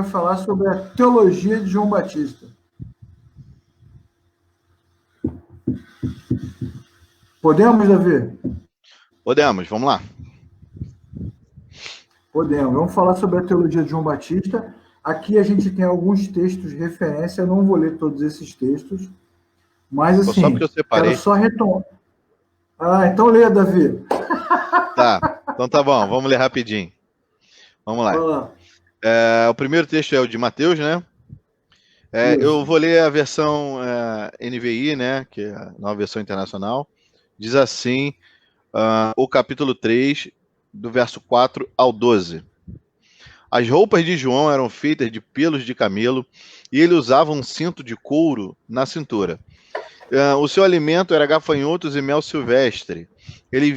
falar sobre a teologia de João Batista. Podemos, Davi? Podemos, vamos lá. Podemos. Vamos falar sobre a teologia de João Batista. Aqui a gente tem alguns textos de referência, eu não vou ler todos esses textos, mas assim, só porque eu separei. Quero só retomar. Então leia, Davi. Tá, então tá bom, vamos ler rapidinho. Vamos lá. O primeiro texto é o de Mateus, né? Eu vou ler a versão NVI, né? Que é a nova versão internacional. Diz assim, o capítulo 3, do verso 4 ao 12. As roupas de João eram feitas de pelos de camelo e ele usava um cinto de couro na cintura. O seu alimento era gafanhotos e mel silvestre. Ele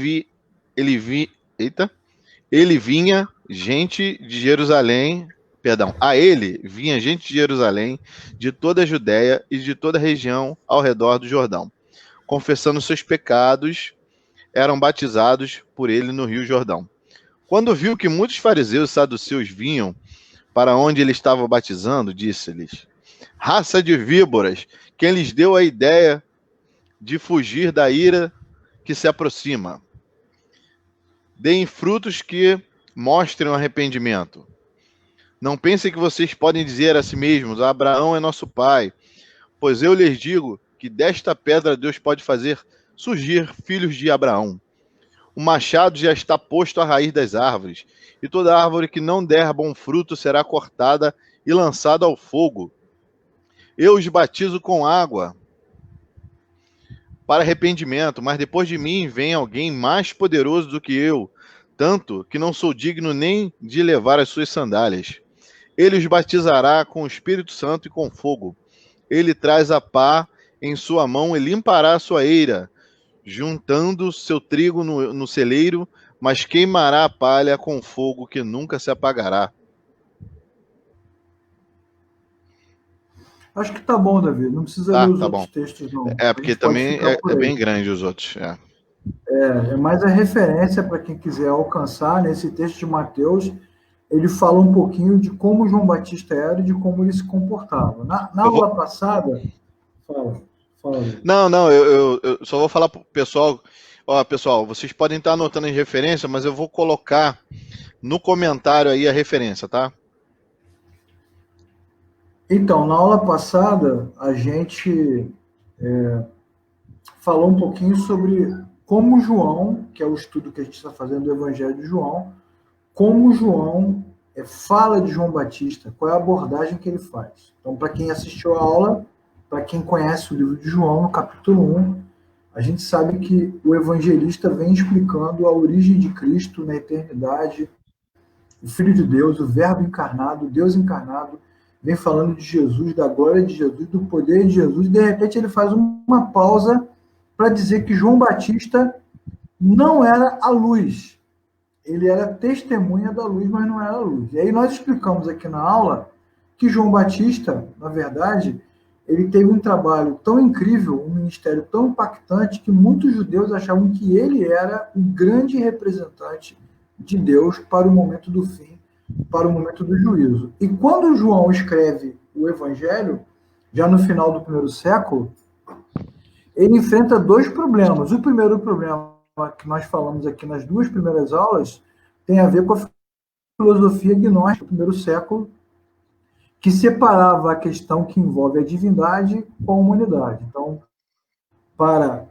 vinha gente de Jerusalém, a ele vinha gente de Jerusalém, de toda a Judéia e de toda a região ao redor do Jordão. Confessando seus pecados, eram batizados por ele no Rio Jordão. Quando viu que muitos fariseus e saduceus vinham para onde ele estava batizando, disse-lhes: raça de víboras, quem lhes deu a ideia de fugir da ira que se aproxima? Deem frutos que mostrem arrependimento. Não pensem que vocês podem dizer a si mesmos: Abraão é nosso pai, pois eu lhes digo que desta pedra Deus pode fazer surgir filhos de Abraão. O machado já está posto à raiz das árvores, e toda árvore que não der bom fruto será cortada e lançada ao fogo. Eu os batizo com água para arrependimento, mas depois de mim vem alguém mais poderoso do que eu, tanto que não sou digno nem de levar as suas sandálias. Ele os batizará com o Espírito Santo e com fogo. Ele traz a pá em sua mão e limpará a sua eira, juntando seu trigo no celeiro, mas queimará a palha com fogo que nunca se apagará. Acho que tá bom, Davi. Não precisa ler os outros textos, não. Porque também é bem grande os outros. É mais a referência para quem quiser alcançar. Nesse texto de Mateus, ele fala um pouquinho de como João Batista era e de como ele se comportava. Na aula passada... Fala. Não, eu só vou falar para o pessoal. Pessoal, vocês podem estar anotando as referências, mas eu vou colocar no comentário aí a referência, tá? Então, na aula passada, a gente falou um pouquinho sobre como João, que é o estudo que a gente está fazendo do Evangelho de João, como João fala de João Batista, qual é a abordagem que ele faz. Então, para quem assistiu a aula, para quem conhece o livro de João, no capítulo 1, a gente sabe que o evangelista vem explicando a origem de Cristo na eternidade, o Filho de Deus, o Verbo encarnado, Deus encarnado, vem falando de Jesus, da glória de Jesus, do poder de Jesus, e de repente ele faz uma pausa para dizer que João Batista não era a luz. Ele era testemunha da luz, mas não era a luz. E aí nós explicamos aqui na aula que João Batista, na verdade, ele teve um trabalho tão incrível, um ministério tão impactante, que muitos judeus achavam que ele era um grande representante de Deus para o momento do fim, para o momento do juízo. E quando João escreve o Evangelho, já no final do primeiro século, ele enfrenta dois problemas. O primeiro problema que nós falamos aqui nas duas primeiras aulas tem a ver com a filosofia gnóstica do primeiro século, que separava a questão que envolve a divindade com a humanidade. Então, para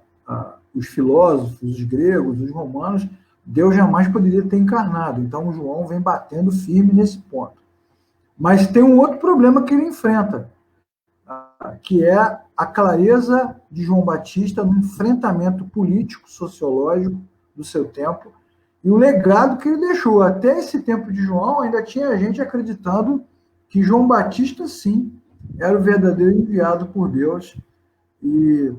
os filósofos, os gregos, os romanos, Deus jamais poderia ter encarnado. Então, João vem batendo firme nesse ponto. Mas tem um outro problema que ele enfrenta, que é a clareza de João Batista no enfrentamento político, sociológico do seu tempo, e o legado que ele deixou. Até esse tempo de João, ainda tinha gente acreditando que João Batista, sim, era o verdadeiro enviado por Deus, e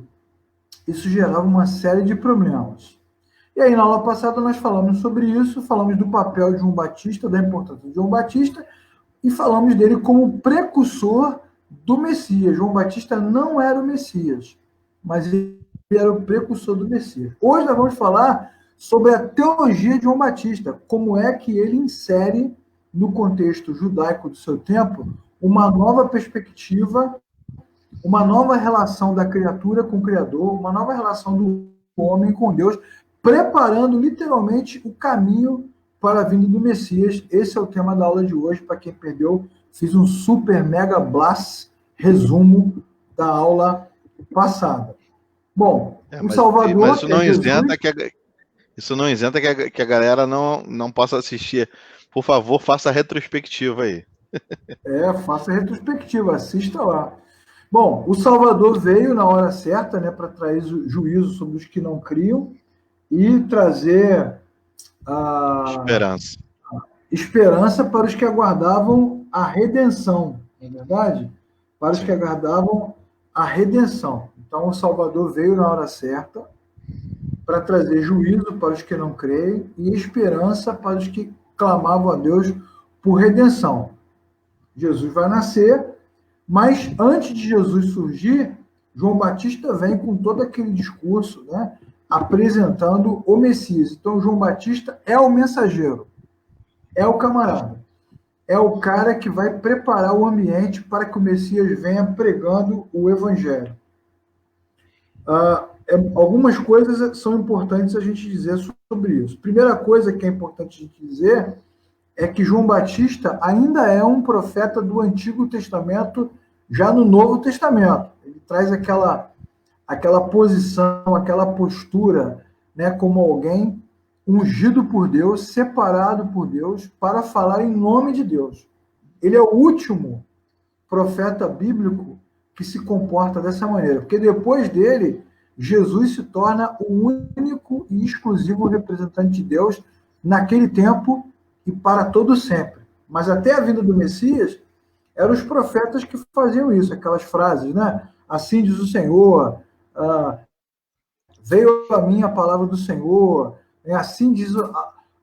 isso gerava uma série de problemas. E aí, na aula passada, nós falamos sobre isso, falamos do papel de João Batista, da importância de João Batista, e falamos dele como precursor do Messias. João Batista não era o Messias, mas ele era o precursor do Messias. Hoje nós vamos falar sobre a teologia de João Batista, como é que ele insere no contexto judaico do seu tempo, uma nova perspectiva, uma nova relação da criatura com o Criador, uma nova relação do homem com Deus, preparando literalmente o caminho para a vinda do Messias. Esse é o tema da aula de hoje. Para quem perdeu, fiz um super mega blast resumo da aula passada. Bom, o Salvador... Mas isso não isenta que a galera não possa assistir. Por favor, faça a retrospectiva aí. Faça a retrospectiva, assista lá. Bom, o Salvador veio na hora certa, né, para trazer juízo sobre os que não criam e trazer esperança para os que aguardavam a redenção, não é verdade? Para os que aguardavam a redenção. Então, o Salvador veio na hora certa para trazer juízo para os que não creem e esperança para os que clamavam a Deus por redenção. Jesus vai nascer, mas antes de Jesus surgir, João Batista vem com todo aquele discurso, né, apresentando o Messias. Então, João Batista é o mensageiro, é o camarada, é o cara que vai preparar o ambiente para que o Messias venha pregando o Evangelho. Algumas coisas são importantes a gente dizer sobre isso. Primeira coisa que é importante a gente dizer é que João Batista ainda é um profeta do Antigo Testamento, já no Novo Testamento. Ele traz aquela posição, aquela postura, né, como alguém ungido por Deus, separado por Deus, para falar em nome de Deus. Ele é o último profeta bíblico que se comporta dessa maneira, porque depois dele, Jesus se torna o único e exclusivo representante de Deus naquele tempo e para todo sempre. Mas até a vinda do Messias, eram os profetas que faziam isso, aquelas frases, né? Assim diz o Senhor, veio a mim a palavra do Senhor, assim diz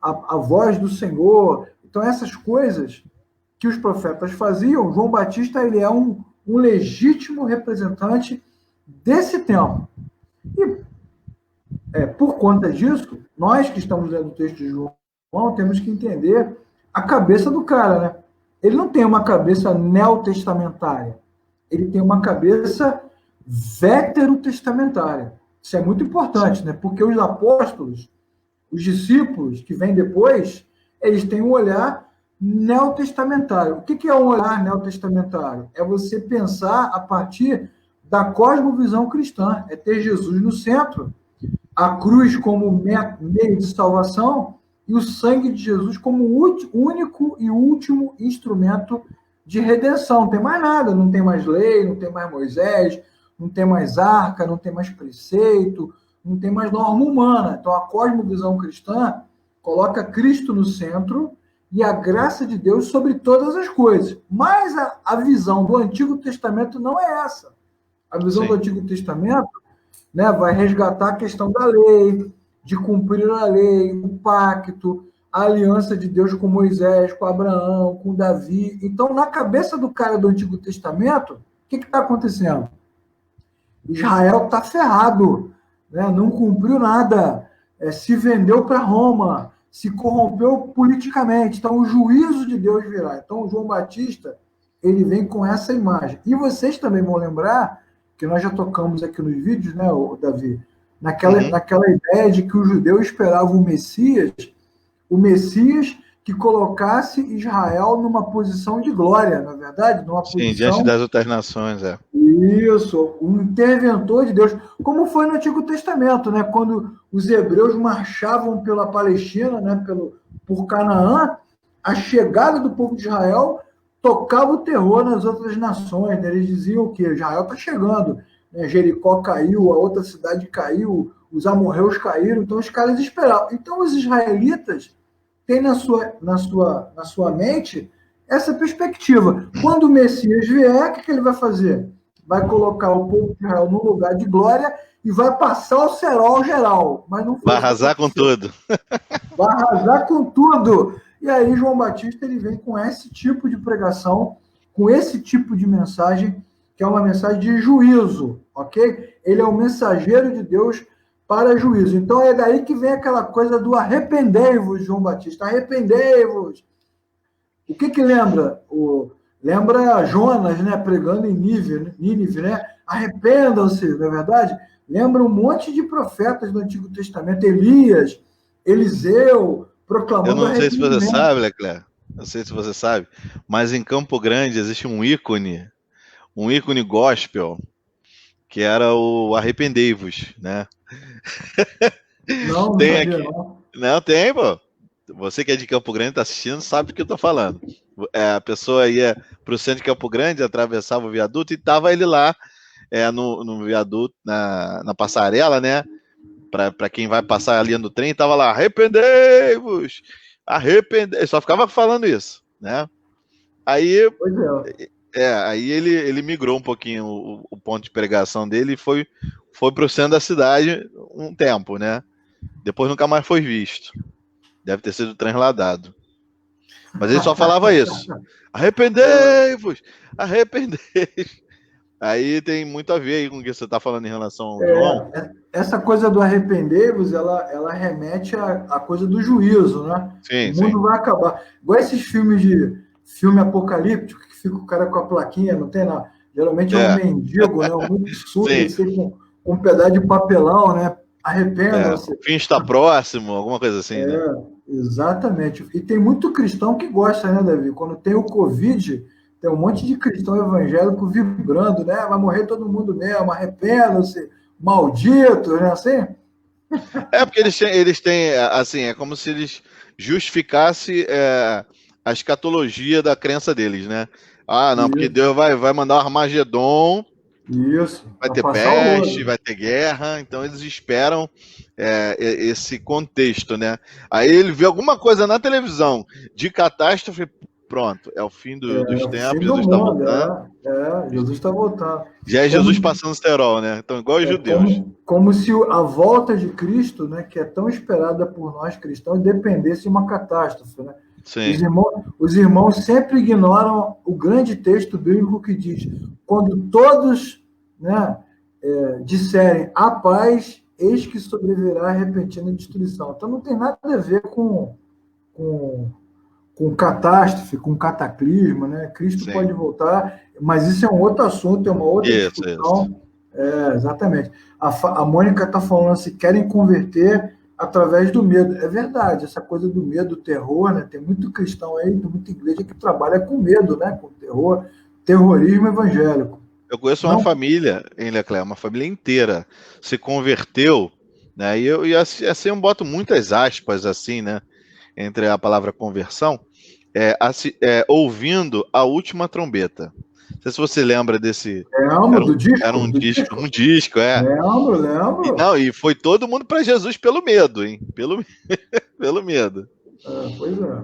a voz do Senhor. Então, essas coisas que os profetas faziam, João Batista ele é um legítimo representante desse tempo. E, por conta disso, nós que estamos lendo o texto de João, temos que entender a cabeça do cara, né? Ele não tem uma cabeça neotestamentária, ele tem uma cabeça veterotestamentária. Isso é muito importante, né? Porque os apóstolos, os discípulos que vêm depois, eles têm um olhar neotestamentário. O que é um olhar neotestamentário? É você pensar a partir da cosmovisão cristã, é ter Jesus no centro, a cruz como meio de salvação e o sangue de Jesus como único e último instrumento de redenção. Não tem mais nada, não tem mais lei, não tem mais Moisés, não tem mais arca, não tem mais preceito, não tem mais norma humana. Então, a cosmovisão cristã coloca Cristo no centro e a graça de Deus sobre todas as coisas. Mas a visão do Antigo Testamento não é essa. A visão do Antigo Testamento, né, vai resgatar a questão da lei, de cumprir a lei, o pacto, a aliança de Deus com Moisés, com Abraão, com Davi. Então, na cabeça do cara do Antigo Testamento, o que está acontecendo? Israel está ferrado, né? Não cumpriu nada, se vendeu para Roma, se corrompeu politicamente. Então, o juízo de Deus virá. Então, o João Batista, ele vem com essa imagem. E vocês também vão lembrar, que nós já tocamos aqui nos vídeos, né, Davi? Naquela ideia de que o judeu esperava o Messias que colocasse Israel numa posição de glória, na verdade? Numa posição... diante das outras nações, Isso, um interventor de Deus, como foi no Antigo Testamento, né? Quando os hebreus marchavam pela Palestina, né? por Canaã, a chegada do povo de Israel tocava o terror nas outras nações, né? Eles diziam que Israel está chegando, né? Jericó caiu, a outra cidade caiu, os amorreus caíram, então os caras esperavam. Então os israelitas têm na sua mente essa perspectiva. Quando o Messias vier, o que ele vai fazer? Vai colocar o povo de Israel num lugar de glória e vai passar o cerol geral. Mas não vai arrasar com tudo. Vai arrasar com tudo. E aí João Batista ele vem com esse tipo de pregação, com esse tipo de mensagem, que é uma mensagem de juízo, ok? Ele é o mensageiro de Deus para juízo. Então é daí que vem aquela coisa do arrependei-vos, João Batista, arrependei-vos. O que lembra? Lembra Jonas, né, pregando em Nínive, né? Arrependam-se, não é verdade? Lembra um monte de profetas do Antigo Testamento, Elias, Eliseu, Eu proclamando não sei se você arrependimento. sabe, Leclerc, não sei se você sabe, mas em Campo Grande existe um ícone gospel, que era o Arrependei-vos, né? Não Tem sabia aqui. não. Não, tem, pô. Você que é de Campo Grande, tá assistindo, sabe do que eu tô falando. A pessoa ia pro centro de Campo Grande, atravessava o viaduto e tava ele lá no viaduto, na passarela, né? Para quem vai passar a linha do trem, tava lá, arrependei-vos, arrependei, só ficava falando isso, né? Aí, Pois é. aí ele migrou um pouquinho o ponto de pregação dele e foi pro centro da cidade um tempo, né? Depois nunca mais foi visto. Deve ter sido transladado. Mas ele só falava isso. Arrependei-vos, arrependei. Aí tem muito a ver aí com o que você está falando em relação ao João. Essa coisa do arrependei-vos, ela remete à coisa do juízo, né? O Sim, sim. mundo vai acabar. Igual esses filmes de filme apocalíptico, que fica o cara com a plaquinha, não tem nada. Geralmente é um É, mendigo, né? Um muito surdo, sim. assim, com um pedaço de papelão, né? O Arrependam-se. fim está próximo, alguma coisa assim, né? Exatamente. E tem muito cristão que gosta, né, Davi? Quando tem o Covid, tem um monte de cristão evangélico vibrando, né? Vai morrer todo mundo mesmo, arrependam-se, malditos, né? Assim? É porque eles têm, assim, é como se eles justificassem a escatologia da crença deles, né? Ah, não, porque Isso, Deus vai mandar o Armagedon, isso. vai Vai ter passar peste, horror. vai ter guerra, então eles esperam esse contexto, né? Aí ele vê alguma coisa na televisão de catástrofe, pronto, é o fim dos É o fim tempos, do Jesus está mundo, voltando. Jesus está voltando. Já é Como, Jesus passando cerol, né? Então, igual os judeus. como se a volta de Cristo, né, que é tão esperada por nós cristãos, dependesse de uma catástrofe, né? Sim, Os irmãos sempre ignoram o grande texto bíblico que diz: quando todos, né, disserem a paz, eis que sobrevirá a repentina destruição. Então não tem nada a ver com, com catástrofe, com cataclisma, né? Cristo sim. pode voltar, mas isso é um outro assunto, é uma outra Isso. discussão. Exatamente. A Mônica está falando se querem converter através do medo. É verdade, essa coisa do medo, do terror, né? Tem muito cristão aí, tem muita igreja que trabalha com medo, né? Com terror, terrorismo evangélico. Eu conheço uma Não, família em Leclerc, uma família inteira se converteu, né? E assim eu boto muitas aspas assim, né? Entre a palavra conversão, ouvindo a última trombeta. Não sei se você lembra desse. lembro do Era disco? um Do disco, disco? um disco, é. Lembro, E, lembro. não, e foi todo mundo para Jesus pelo medo, hein? Pelo medo. Pois é.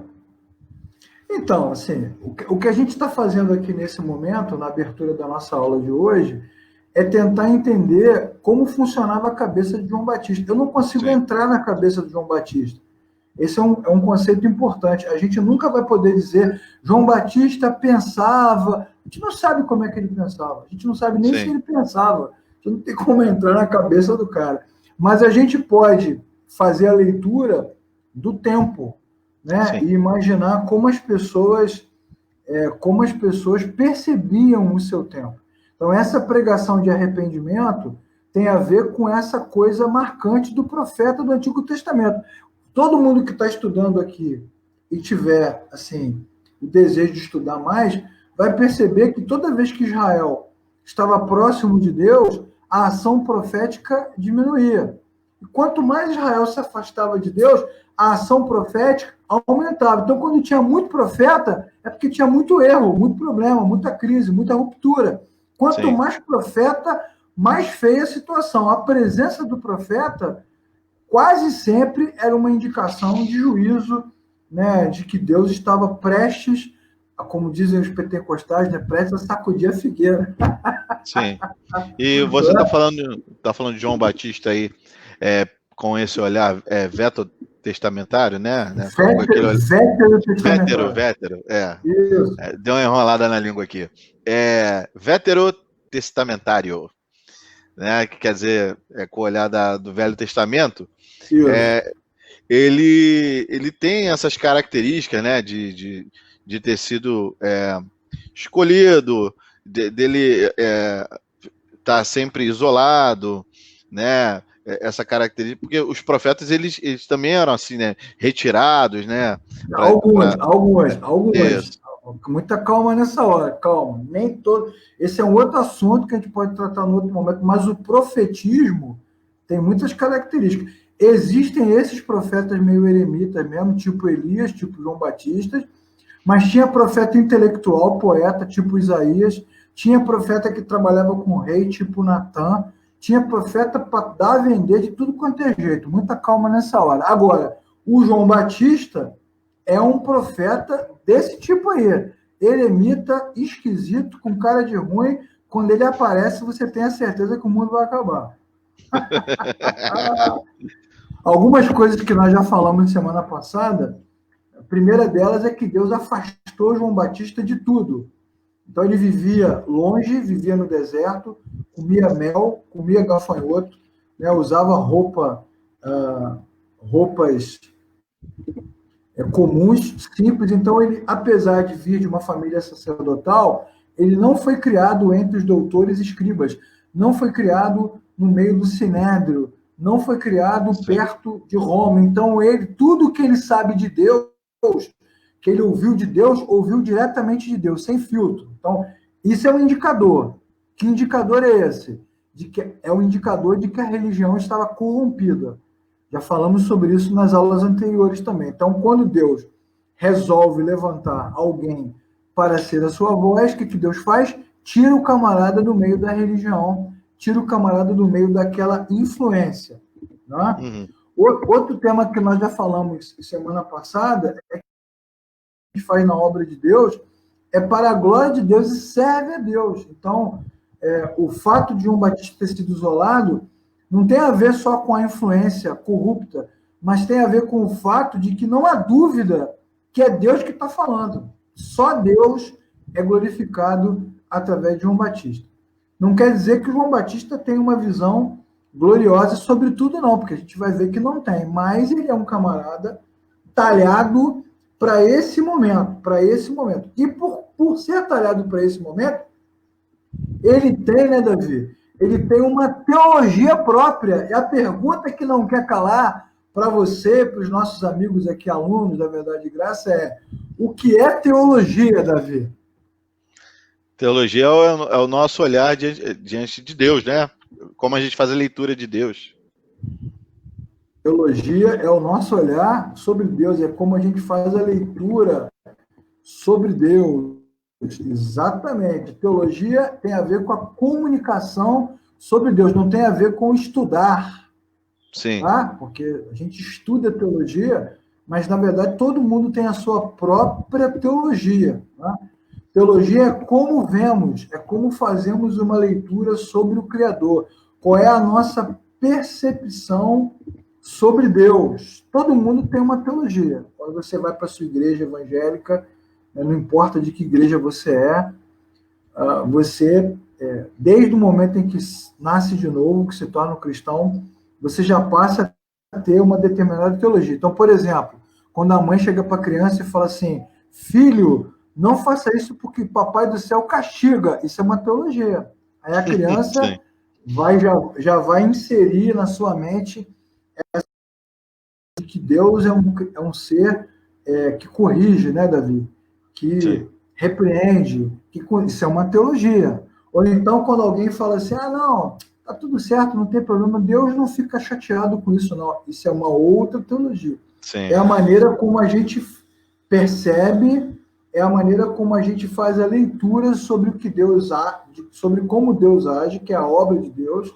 Então, assim, o que a gente está fazendo aqui nesse momento, na abertura da nossa aula de hoje, é tentar entender como funcionava a cabeça de João Batista. Eu não consigo Sim, entrar na cabeça de João Batista. Esse é um conceito importante. A gente nunca vai poder dizer João Batista pensava. A gente não sabe como é que ele pensava. A gente não sabe nem se sim, ele pensava. A gente não tem como entrar na cabeça do cara. Mas a gente pode fazer a leitura do tempo, né? sim, E imaginar como as pessoas percebiam o seu tempo. Então, essa pregação de arrependimento tem a ver com essa coisa marcante do profeta do Antigo Testamento. Todo mundo que está estudando aqui e tiver assim o desejo de estudar mais, vai perceber que toda vez que Israel estava próximo de Deus, a ação profética diminuía. E quanto mais Israel se afastava de Deus, a ação profética aumentava. Então, quando tinha muito profeta, é porque tinha muito erro, muito problema, muita crise, muita ruptura. Quanto sim. mais profeta, mais feia a situação. A presença do profeta quase sempre era uma indicação de juízo, né, de que Deus estava prestes, como dizem os pentecostais, né, prestes a sacudir a figueira. Sim. E você tá falando de João Batista aí, com esse olhar veto-testamentário, né? Com aquele olhar, Veterotestamentário. vétero, Isso, deu uma enrolada na língua aqui. Veterotestamentário, né? Que quer dizer, com o olhar do Velho Testamento, isso. é, ele tem essas características, né? De de ter sido escolhido, dele estar sempre isolado, né? Essa característica, porque os profetas eles também eram assim, né? Retirados, né? Alguns. Muita calma nessa hora, calma. Nem todo. Esse é um outro assunto que a gente pode tratar no outro momento, mas o profetismo tem muitas características. Existem esses profetas meio eremitas mesmo, tipo Elias, tipo João Batista, mas tinha profeta intelectual, poeta, tipo Isaías, tinha profeta que trabalhava com o rei, tipo Natan, tinha profeta para dar a vender de tudo quanto é jeito. Muita calma nessa hora. Agora, o João Batista é um profeta desse tipo aí. Eremita, esquisito, com cara de ruim. Quando ele aparece, você tem a certeza que o mundo vai acabar. Algumas coisas que nós já falamos semana passada, a primeira delas é que Deus afastou João Batista de tudo. Então ele vivia longe, vivia no deserto, comia mel, comia gafanhoto, né, usava roupas comuns, simples. Então ele, apesar de vir de uma família sacerdotal, ele não foi criado entre os doutores e escribas, não foi criado no meio do sinédrio, não foi criado perto de Roma. Então ele, tudo que ele sabe de Deus, que ele ouviu de Deus, ouviu diretamente de Deus, sem filtro. Então, isso é um indicador. Que indicador é esse? É um indicador de que a religião estava corrompida. Já falamos sobre isso nas aulas anteriores também. Então, quando Deus resolve levantar alguém para ser a sua voz, o que Deus faz? Tira o camarada do meio da religião, tira o camarada do meio daquela influência. Né? Uhum. Outro tema que nós já falamos semana passada é que a gente faz na obra de Deus é para a glória de Deus e serve a Deus. Então, o fato de João Batista ter sido isolado não tem a ver só com a influência corrupta, mas tem a ver com o fato de que não há dúvida que é Deus que está falando. Só Deus é glorificado através de João Batista. Não quer dizer que João Batista tem uma visão gloriosa sobre tudo, não, porque a gente vai ver que não tem. Mas ele é um camarada talhado para esse momento, E por ser talhado para esse momento, ele tem, né, Davi? Ele tem uma teologia própria. E a pergunta que não quer calar para você, para os nossos amigos aqui, alunos da Verdade e Graça, é: o que é teologia, Davi? Teologia é o nosso olhar diante de Deus, né? Como a gente faz a leitura de Deus. Teologia é o nosso olhar sobre Deus, é como a gente faz a leitura sobre Deus. Exatamente. Teologia tem a ver com a comunicação sobre Deus, não tem a ver com estudar. Sim. Tá? Porque a gente estuda teologia, mas, na verdade, todo mundo tem a sua própria teologia. Tá? Teologia é como vemos, é como fazemos uma leitura sobre o Criador. Qual é a nossa percepção sobre Deus? Todo mundo tem uma teologia. Quando você vai para a sua igreja evangélica, não importa de que igreja você você, desde o momento em que nasce de novo, que se torna um cristão, você já passa a ter uma determinada teologia. Então, por exemplo, quando a mãe chega para a criança e fala assim: filho, não faça isso porque papai do céu castiga. Isso é uma teologia. Aí a criança já vai inserir na sua mente que Deus é um ser que corrige, né, Davi? Que repreende, isso é uma teologia. Ou então, quando alguém fala assim: não, tá tudo certo, não tem problema, Deus não fica chateado com isso, não. Isso é uma outra teologia. Sim. É a maneira como a gente percebe, é a maneira como a gente faz a leitura sobre o que Deus sobre como Deus age, que é a obra de Deus,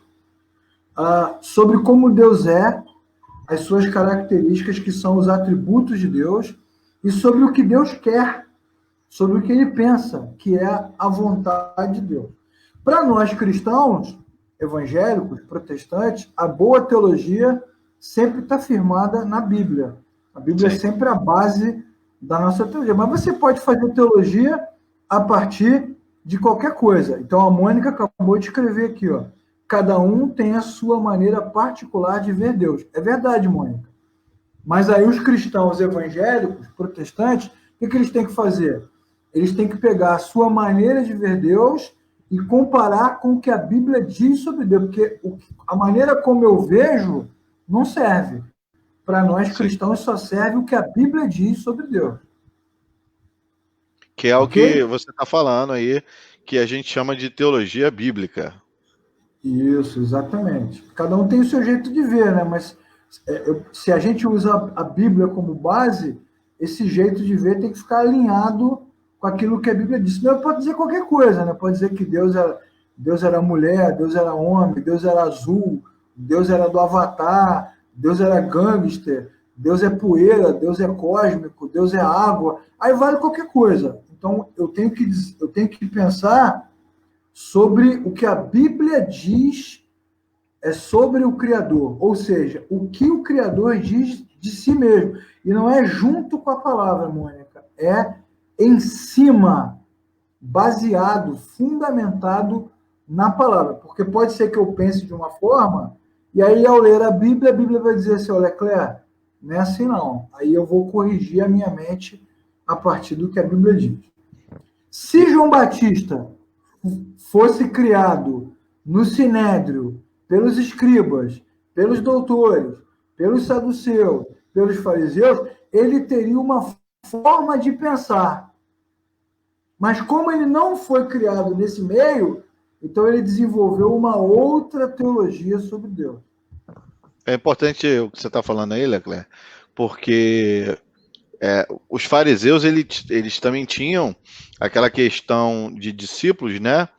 sobre como Deus é, as suas características, que são os atributos de Deus, e sobre o que Deus quer, sobre o que ele pensa, que é a vontade de Deus. Para nós cristãos, evangélicos, protestantes, a boa teologia sempre está firmada na Bíblia. A Bíblia é sempre a base da nossa teologia. Mas você pode fazer teologia a partir de qualquer coisa. Então, a Mônica acabou de escrever aqui, ó: cada um tem a sua maneira particular de ver Deus. É verdade, Mônica. Mas aí os cristãos evangélicos, protestantes, O que eles têm que fazer? Eles têm que pegar a sua maneira de ver Deus e comparar com o que a Bíblia diz sobre Deus, porque a maneira como eu vejo não serve. Para nós Sim. cristãos só serve o que a Bíblia diz sobre Deus. Que é o Ok? que você está falando aí, que a gente chama de teologia bíblica. Isso, exatamente. Cada um tem o seu jeito de ver, né? Mas se a gente usa a Bíblia como base, esse jeito de ver tem que ficar alinhado com aquilo que a Bíblia diz. Não pode dizer qualquer coisa, né? Pode dizer que Deus era mulher, Deus era homem, Deus era azul, Deus era do Avatar, Deus era gangster, Deus é poeira, Deus é cósmico, Deus é água. Aí vale qualquer coisa. Então eu tenho que pensar sobre o que a Bíblia diz sobre o Criador, ou seja, o que o Criador diz de si mesmo. E não é junto com a palavra, Mônica, é em cima, baseado, fundamentado na palavra. Porque pode ser que eu pense de uma forma, e aí ao ler a Bíblia vai dizer assim, olha, Claire, não é assim não. Aí eu vou corrigir a minha mente a partir do que a Bíblia diz. Se João Batista fosse criado no Sinédrio, pelos escribas, pelos doutores, pelos saduceus, pelos fariseus, ele teria uma forma de pensar. Mas como ele não foi criado nesse meio, então ele desenvolveu uma outra teologia sobre Deus. É importante o que você está falando aí, Leclerc, porque os fariseus eles também tinham aquela questão de discípulos, né?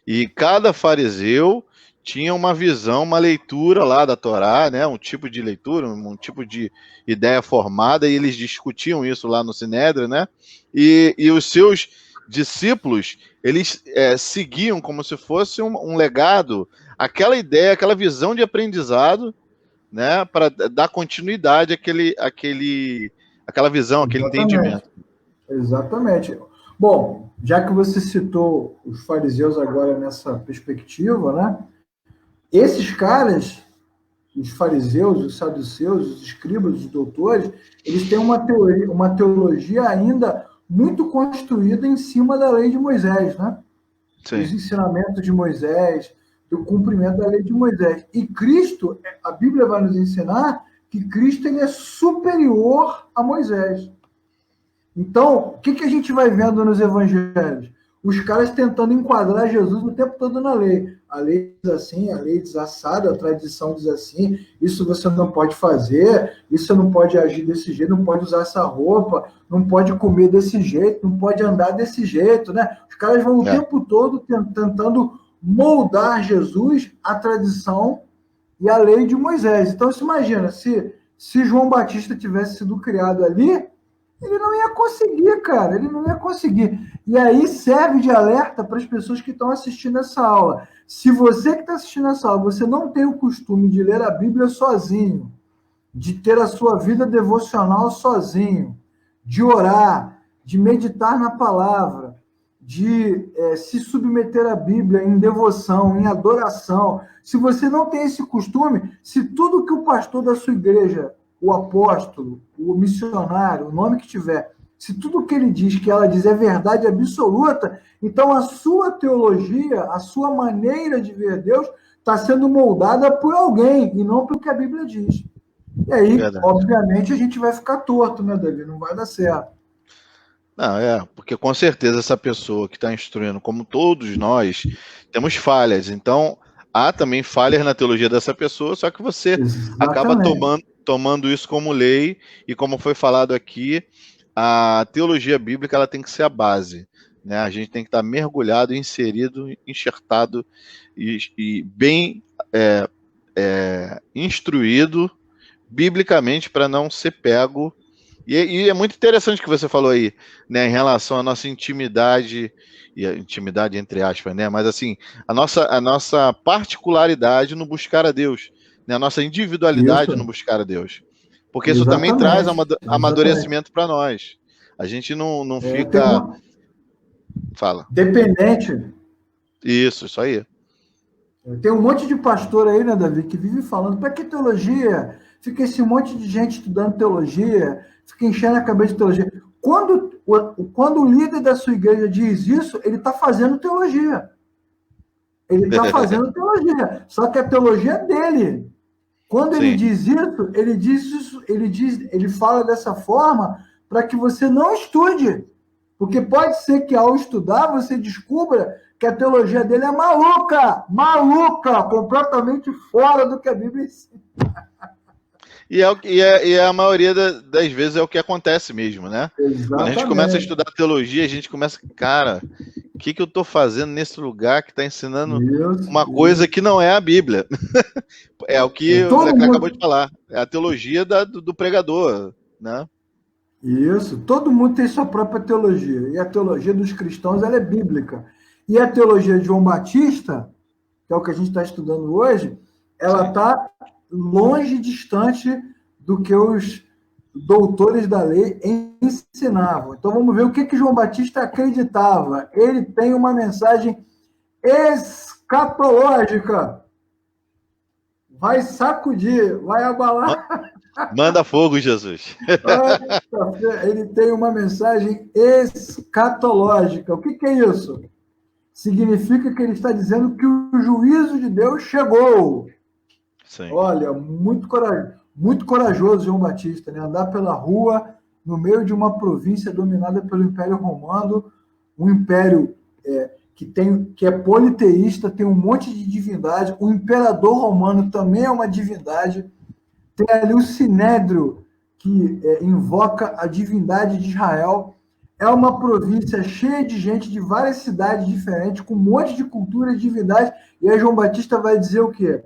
E cada fariseu tinha uma visão, uma leitura lá da Torá, né? Um tipo de leitura, um tipo de ideia formada, e eles discutiam isso lá no Sinédrio, né? E os seus discípulos, eles seguiam como se fosse um legado, aquela ideia, aquela visão de aprendizado, né? Para dar continuidade àquela visão, aquele entendimento. Exatamente. Bom, já que você citou os fariseus agora nessa perspectiva, né? Esses caras, os fariseus, os saduceus, os escribas, os doutores, eles têm uma teologia ainda muito construída em cima da lei de Moisés, né? Sim. Os ensinamentos de Moisés, do cumprimento da lei de Moisés. E Cristo, a Bíblia vai nos ensinar que Cristo ele é superior a Moisés. Então, o que a gente vai vendo nos evangelhos? Os caras tentando enquadrar Jesus o tempo todo na lei. A lei diz assim, a lei diz assado, a tradição diz assim, isso você não pode fazer, isso você não pode agir desse jeito, não pode usar essa roupa, não pode comer desse jeito, não pode andar desse jeito, né? Os caras vão o tempo todo tentando moldar Jesus à tradição e à lei de Moisés. Então, você imagina, se João Batista tivesse sido criado ali, ele não ia conseguir, cara, ele não ia conseguir. E aí serve de alerta para as pessoas que estão assistindo essa aula. Se você que está assistindo essa aula, você não tem o costume de ler a Bíblia sozinho, de ter a sua vida devocional sozinho, de orar, de meditar na palavra, de se submeter à Bíblia em devoção, em adoração. Se você não tem esse costume, se tudo que o pastor da sua igreja, o apóstolo, o missionário, o nome que tiver, se tudo que ele diz, que ela diz é verdade absoluta, então a sua teologia, a sua maneira de ver Deus está sendo moldada por alguém e não pelo que a Bíblia diz. E aí, obviamente, a gente vai ficar torto, né, Davi? Não vai dar certo. Não, porque com certeza essa pessoa que está instruindo, como todos nós, temos falhas. Então, há também falhas na teologia dessa pessoa, só que você acaba tomando isso como lei, e como foi falado aqui, a teologia bíblica ela tem que ser a base, né? A gente tem que estar mergulhado, inserido, enxertado e bem instruído biblicamente para não ser pego. E é muito interessante o que você falou aí, né, em relação à nossa intimidade, e a intimidade entre aspas, né, mas assim, a nossa particularidade no buscar a Deus, né, a nossa individualidade no buscar a Deus. Porque isso também traz amadurecimento para nós. A gente não fica... Fala. Dependente. Isso aí. Tem um monte de pastor aí, né, Davi, que vive falando, para que teologia? Fica esse monte de gente estudando teologia, fica enchendo a cabeça de teologia. Quando Quando o líder da sua igreja diz isso, ele está fazendo teologia. Ele está fazendo teologia. Só que a teologia é dele. Quando ele diz isso, ele fala dessa forma para que você não estude. Porque pode ser que ao estudar você descubra que a teologia dele é maluca, completamente fora do que a Bíblia ensina. E a maioria das vezes é o que acontece mesmo, né? Exatamente. Quando a gente começa a estudar teologia, a gente começa, cara, o que eu estou fazendo nesse lugar que está ensinando uma coisa que não é a Bíblia? É o que o Zé acabou de falar. É a teologia do pregador, né? Isso. Todo mundo tem sua própria teologia. E a teologia dos cristãos, ela é bíblica. E a teologia de João Batista, que é o que a gente está estudando hoje, ela está longe, distante do que os doutores da lei ensinavam. Então vamos ver o que João Batista acreditava. Ele tem uma mensagem escatológica. Vai sacudir, vai abalar. Manda fogo, Jesus. Ele tem uma mensagem escatológica. O que é isso? Significa que ele está dizendo que o juízo de Deus chegou. Sim. Olha, muito corajoso João Batista, né? Andar pela rua no meio de uma província dominada pelo Império Romano, um império que é politeísta, tem um monte de divindade. O imperador romano também é uma divindade. Tem ali o Sinédrio, que invoca a divindade de Israel. É uma província cheia de gente de várias cidades diferentes, com um monte de cultura e divindade. E aí João Batista vai dizer o quê?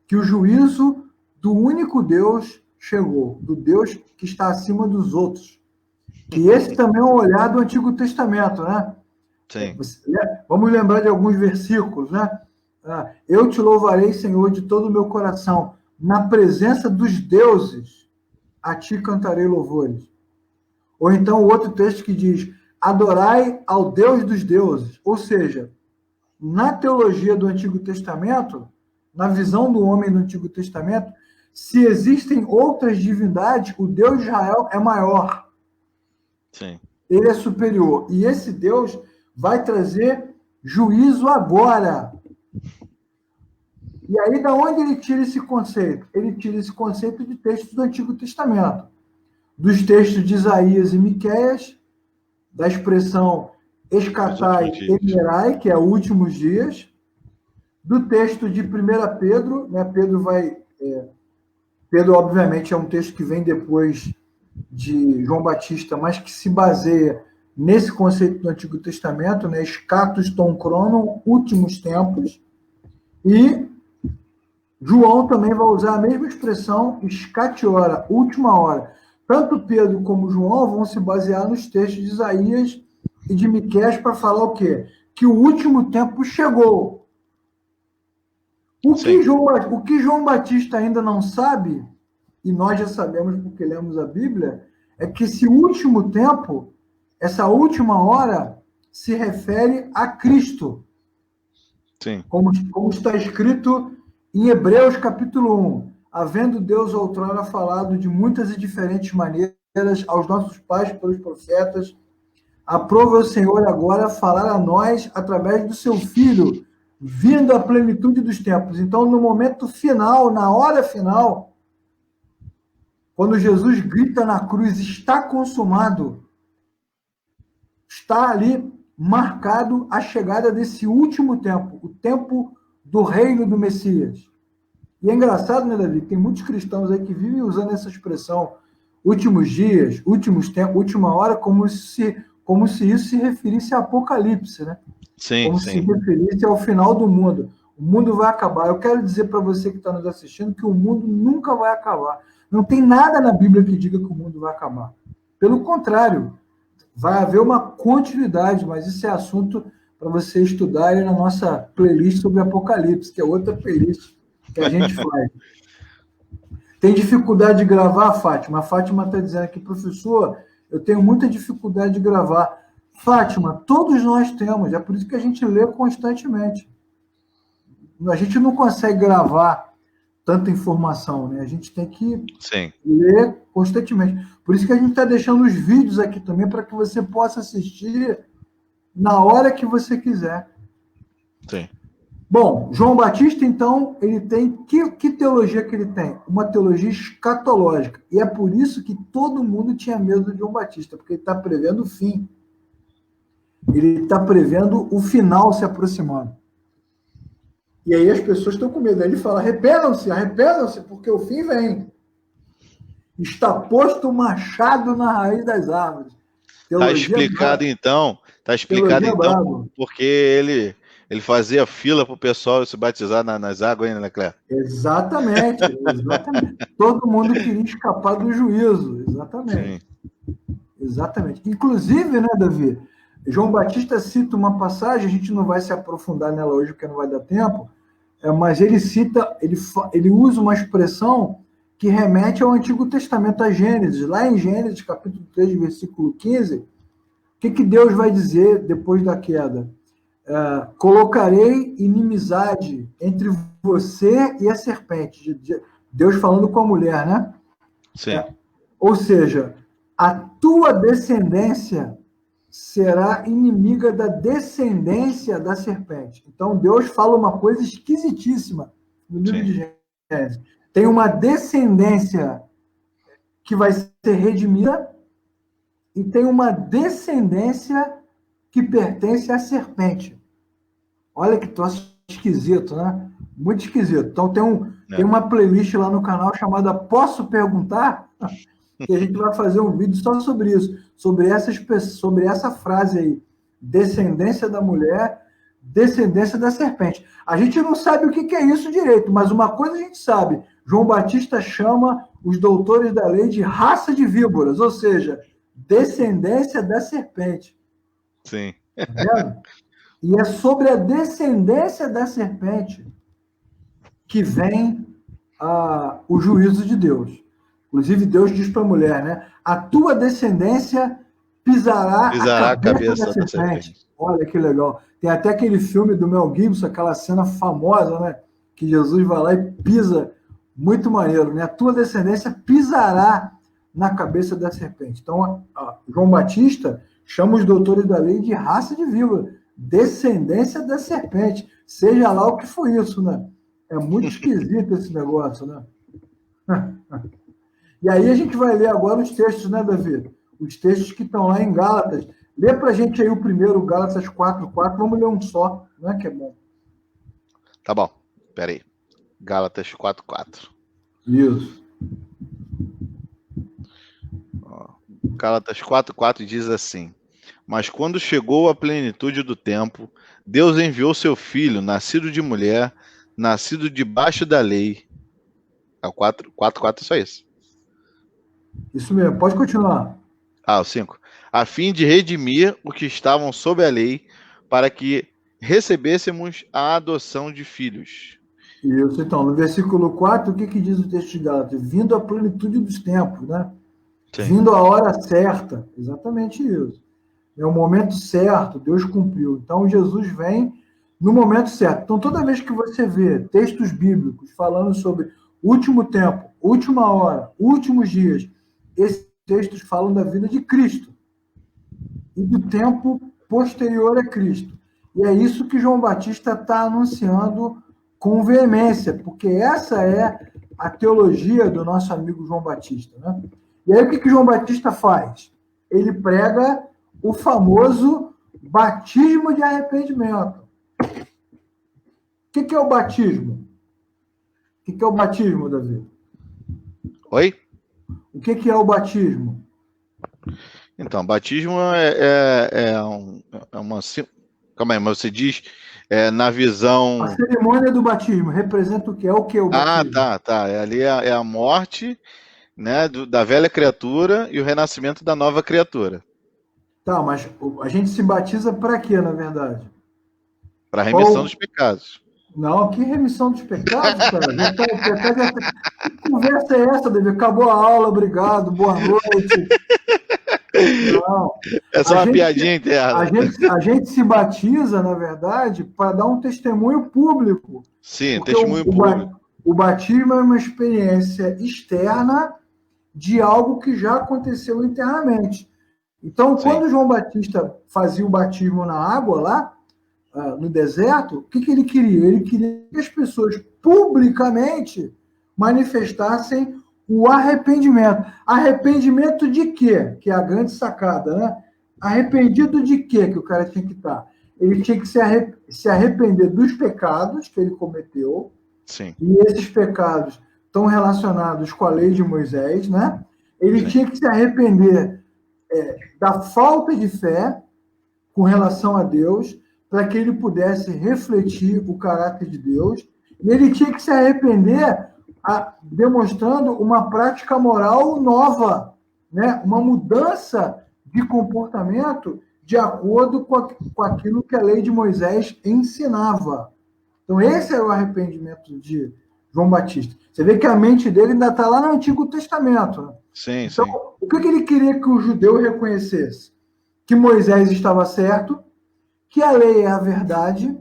Que o juízo do único Deus chegou, do Deus que está acima dos outros. E esse também é um olhar do Antigo Testamento, né? Sim. Vamos lembrar de alguns versículos, né? Eu te louvarei, Senhor, de todo o meu coração. Na presença dos deuses, a ti cantarei louvores. Ou então o outro texto que diz, adorai ao Deus dos deuses. Ou seja, na teologia do Antigo Testamento, na visão do homem do Antigo Testamento, se existem outras divindades, o Deus de Israel é maior. Sim. Ele é superior. E esse Deus vai trazer juízo agora. E aí, da onde ele tira esse conceito? Ele tira esse conceito de textos do Antigo Testamento. Dos textos de Isaías e Miqueias, da expressão escatai emerai, que é últimos dias, do texto de 1 Pedro, né? Pedro, obviamente, é um texto que vem depois de João Batista, mas que se baseia nesse conceito do Antigo Testamento, né? Scatus ton chronon, últimos tempos, e João também vai usar a mesma expressão, scatiora, última hora. Tanto Pedro como João vão se basear nos textos de Isaías e de Miqueias para falar o quê? Que o último tempo chegou. O que João Batista ainda não sabe, e nós já sabemos porque lemos a Bíblia, é que esse último tempo, essa última hora, se refere a Cristo. Sim. Como está escrito em Hebreus capítulo 1. Havendo Deus outrora falado de muitas e diferentes maneiras aos nossos pais pelos profetas, aprove o Senhor agora falar a nós através do seu Filho, vindo à plenitude dos tempos. Então, no momento final, na hora final, quando Jesus grita na cruz, está consumado, está ali marcado a chegada desse último tempo, o tempo do reino do Messias. E é engraçado, né, Davi? Tem muitos cristãos aí que vivem usando essa expressão últimos dias, últimos tempos, última hora, como se isso se referisse a Apocalipse, né? Sim, como se referisse ao final do mundo. O mundo vai acabar. Eu quero dizer para você que está nos assistindo que o mundo nunca vai acabar. Não tem nada na Bíblia que diga que o mundo vai acabar. Pelo contrário, vai haver uma continuidade, mas isso é assunto para você estudar aí na nossa playlist sobre Apocalipse, que é outra playlist que a gente faz. Tem dificuldade de gravar, Fátima? A Fátima está dizendo aqui, professor, eu tenho muita dificuldade de gravar. Fátima, todos nós temos, é por isso que a gente lê constantemente. A gente não consegue gravar tanta informação, né? A gente tem que Sim. ler constantemente. Por isso que a gente está deixando os vídeos aqui também, para que você possa assistir na hora que você quiser. Sim. Bom, João Batista, então, ele tem... Que teologia que ele tem? Uma teologia escatológica. E é por isso que todo mundo tinha medo de João Batista, porque ele está prevendo o fim. Ele está prevendo o final se aproximando. E aí as pessoas estão com medo. Aí ele fala, arrependam-se, porque o fim vem. Está posto o machado na raiz das árvores. Está explicado, então, porque ele fazia fila para o pessoal se batizar nas águas, né, Cléber? Exatamente. Todo mundo queria escapar do juízo. Exatamente. Sim. Exatamente. Inclusive, né, Davi, João Batista cita uma passagem, a gente não vai se aprofundar nela hoje, porque não vai dar tempo, mas ele cita, ele usa uma expressão que remete ao Antigo Testamento, a Gênesis. Lá em Gênesis, capítulo 3, versículo 15, o que Deus vai dizer depois da queda? Colocarei inimizade entre você e a serpente. Deus falando com a mulher, né? Sim. Ou seja, a tua descendência será inimiga da descendência da serpente. Então, Deus fala uma coisa esquisitíssima no livro de Gênesis. Tem uma descendência que vai ser redimida e tem uma descendência que pertence à serpente. Olha que troço esquisito, né? Muito esquisito. Então, tem uma playlist lá no canal chamada Posso Perguntar? Que a gente vai fazer um vídeo só sobre isso, sobre essa frase aí, descendência da mulher, descendência da serpente. A gente não sabe o que é isso direito, mas uma coisa a gente sabe, João Batista chama os doutores da lei de raça de víboras, ou seja, descendência da serpente. Sim. Tá vendo? E é sobre a descendência da serpente que vem o juízo de Deus. Inclusive, Deus diz para a mulher, né? A tua descendência pisará a cabeça da serpente. Olha que legal. Tem até aquele filme do Mel Gibson, aquela cena famosa, né? Que Jesus vai lá e pisa. Muito maneiro, né? A tua descendência pisará na cabeça da serpente. Então, João Batista chama os doutores da lei de raça de víbora, descendência da serpente. Seja lá o que for isso, né? É muito esquisito esse negócio, né? E aí a gente vai ler agora os textos, né, Davi? Os textos que estão lá em Gálatas. Lê pra gente aí o primeiro, Gálatas 4:4. Vamos ler um só, né, que é bom. Tá bom, peraí. Gálatas 4:4. Isso. Gálatas 4:4 diz assim: mas quando chegou a plenitude do tempo, Deus enviou seu filho, nascido de mulher, nascido debaixo da lei. É o 4:4 é só isso. Isso mesmo, pode continuar. O 5. A fim de redimir os que estavam sob a lei, para que recebêssemos a adoção de filhos. Isso, então, no versículo 4, o que diz o texto de Gálatas? Vindo à plenitude dos tempos, né? Sim. Vindo a hora certa. Exatamente isso. É o momento certo, Deus cumpriu. Então, Jesus vem no momento certo. Então, toda vez que você vê textos bíblicos falando sobre último tempo, última hora, últimos dias, esses textos falam da vida de Cristo e do tempo posterior a Cristo. E é isso que João Batista está anunciando com veemência, porque essa é a teologia do nosso amigo João Batista, né? E aí o que João Batista faz? Ele prega o famoso batismo de arrependimento. O que é o batismo? O que é o batismo, Davi? Oi? O que é o batismo? Então, batismo é uma... Calma aí, mas você diz na visão... A cerimônia do batismo representa o que é o batismo? Tá. Ali é a morte, né, da velha criatura e o renascimento da nova criatura. Tá, mas a gente se batiza para quê, na verdade? Para remissão dos pecados. Não, que remissão dos pecados, cara? Que conversa é essa, Davi? Acabou a aula, obrigado, boa noite. Não. É só uma piadinha interna. A gente se batiza, na verdade, para dar um testemunho público. Sim, testemunho público. O batismo é uma experiência externa de algo que já aconteceu internamente. Então, quando João Batista fazia o batismo na água lá, no deserto, o que ele queria? Ele queria que as pessoas publicamente manifestassem o arrependimento. Arrependimento de quê? Que é a grande sacada, né? Arrependido de quê que o cara tinha que estar? Ele tinha que se arrepender dos pecados que ele cometeu. Sim. E esses pecados estão relacionados com a lei de Moisés, né? Ele tinha que se arrepender da falta de fé com relação a Deus, para que ele pudesse refletir o caráter de Deus. E ele tinha que se arrepender demonstrando uma prática moral nova, né? Uma mudança de comportamento de acordo com aquilo que a lei de Moisés ensinava. Então, esse é o arrependimento de João Batista. Você vê que a mente dele ainda está lá no Antigo Testamento. Né? Sim, então, sim. o que ele queria que o judeu reconhecesse? Que Moisés estava certo, que a lei é a verdade,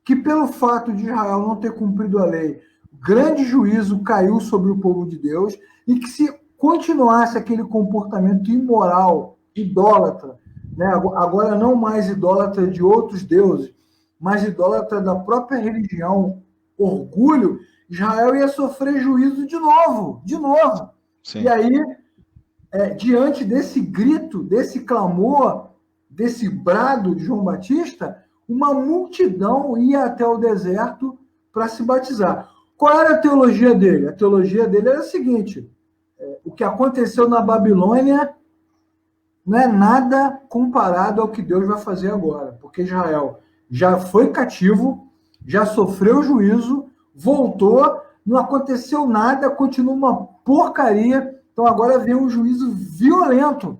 que pelo fato de Israel não ter cumprido a lei, grande juízo caiu sobre o povo de Deus, e que se continuasse aquele comportamento imoral, idólatra, né? Agora não mais idólatra de outros deuses, mas idólatra da própria religião, orgulho, Israel ia sofrer juízo de novo. Sim. E aí, diante desse grito, desse clamor, desse brado de João Batista, uma multidão ia até o deserto para se batizar. Qual era a teologia dele? A teologia dele era a seguinte: o que aconteceu na Babilônia não é nada comparado ao que Deus vai fazer agora, porque Israel já foi cativo, já sofreu juízo, voltou, não aconteceu nada, continua uma porcaria, então agora vem um juízo violento.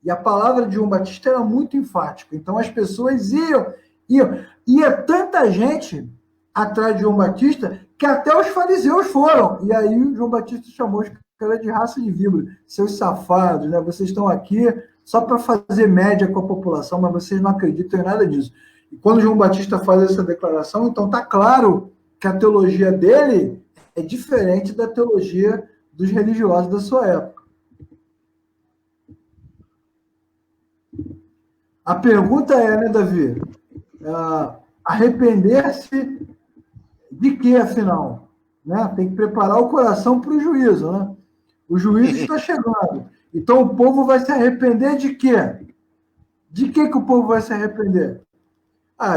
E a palavra de João Batista era muito enfática, então as pessoas ia tanta gente atrás de João Batista que até os fariseus foram, e aí João Batista chamou os caras de raça de víbora, seus safados, né? Vocês estão aqui só para fazer média com a população, mas vocês não acreditam em nada disso. E quando João Batista faz essa declaração, então está claro que a teologia dele é diferente da teologia dos religiosos da sua época. A pergunta é, né, Davi? Arrepender-se de quê, afinal? Né? Tem que preparar o coração para o juízo, né? O juízo está chegando. Então o povo vai se arrepender de quê? De que o povo vai se arrepender?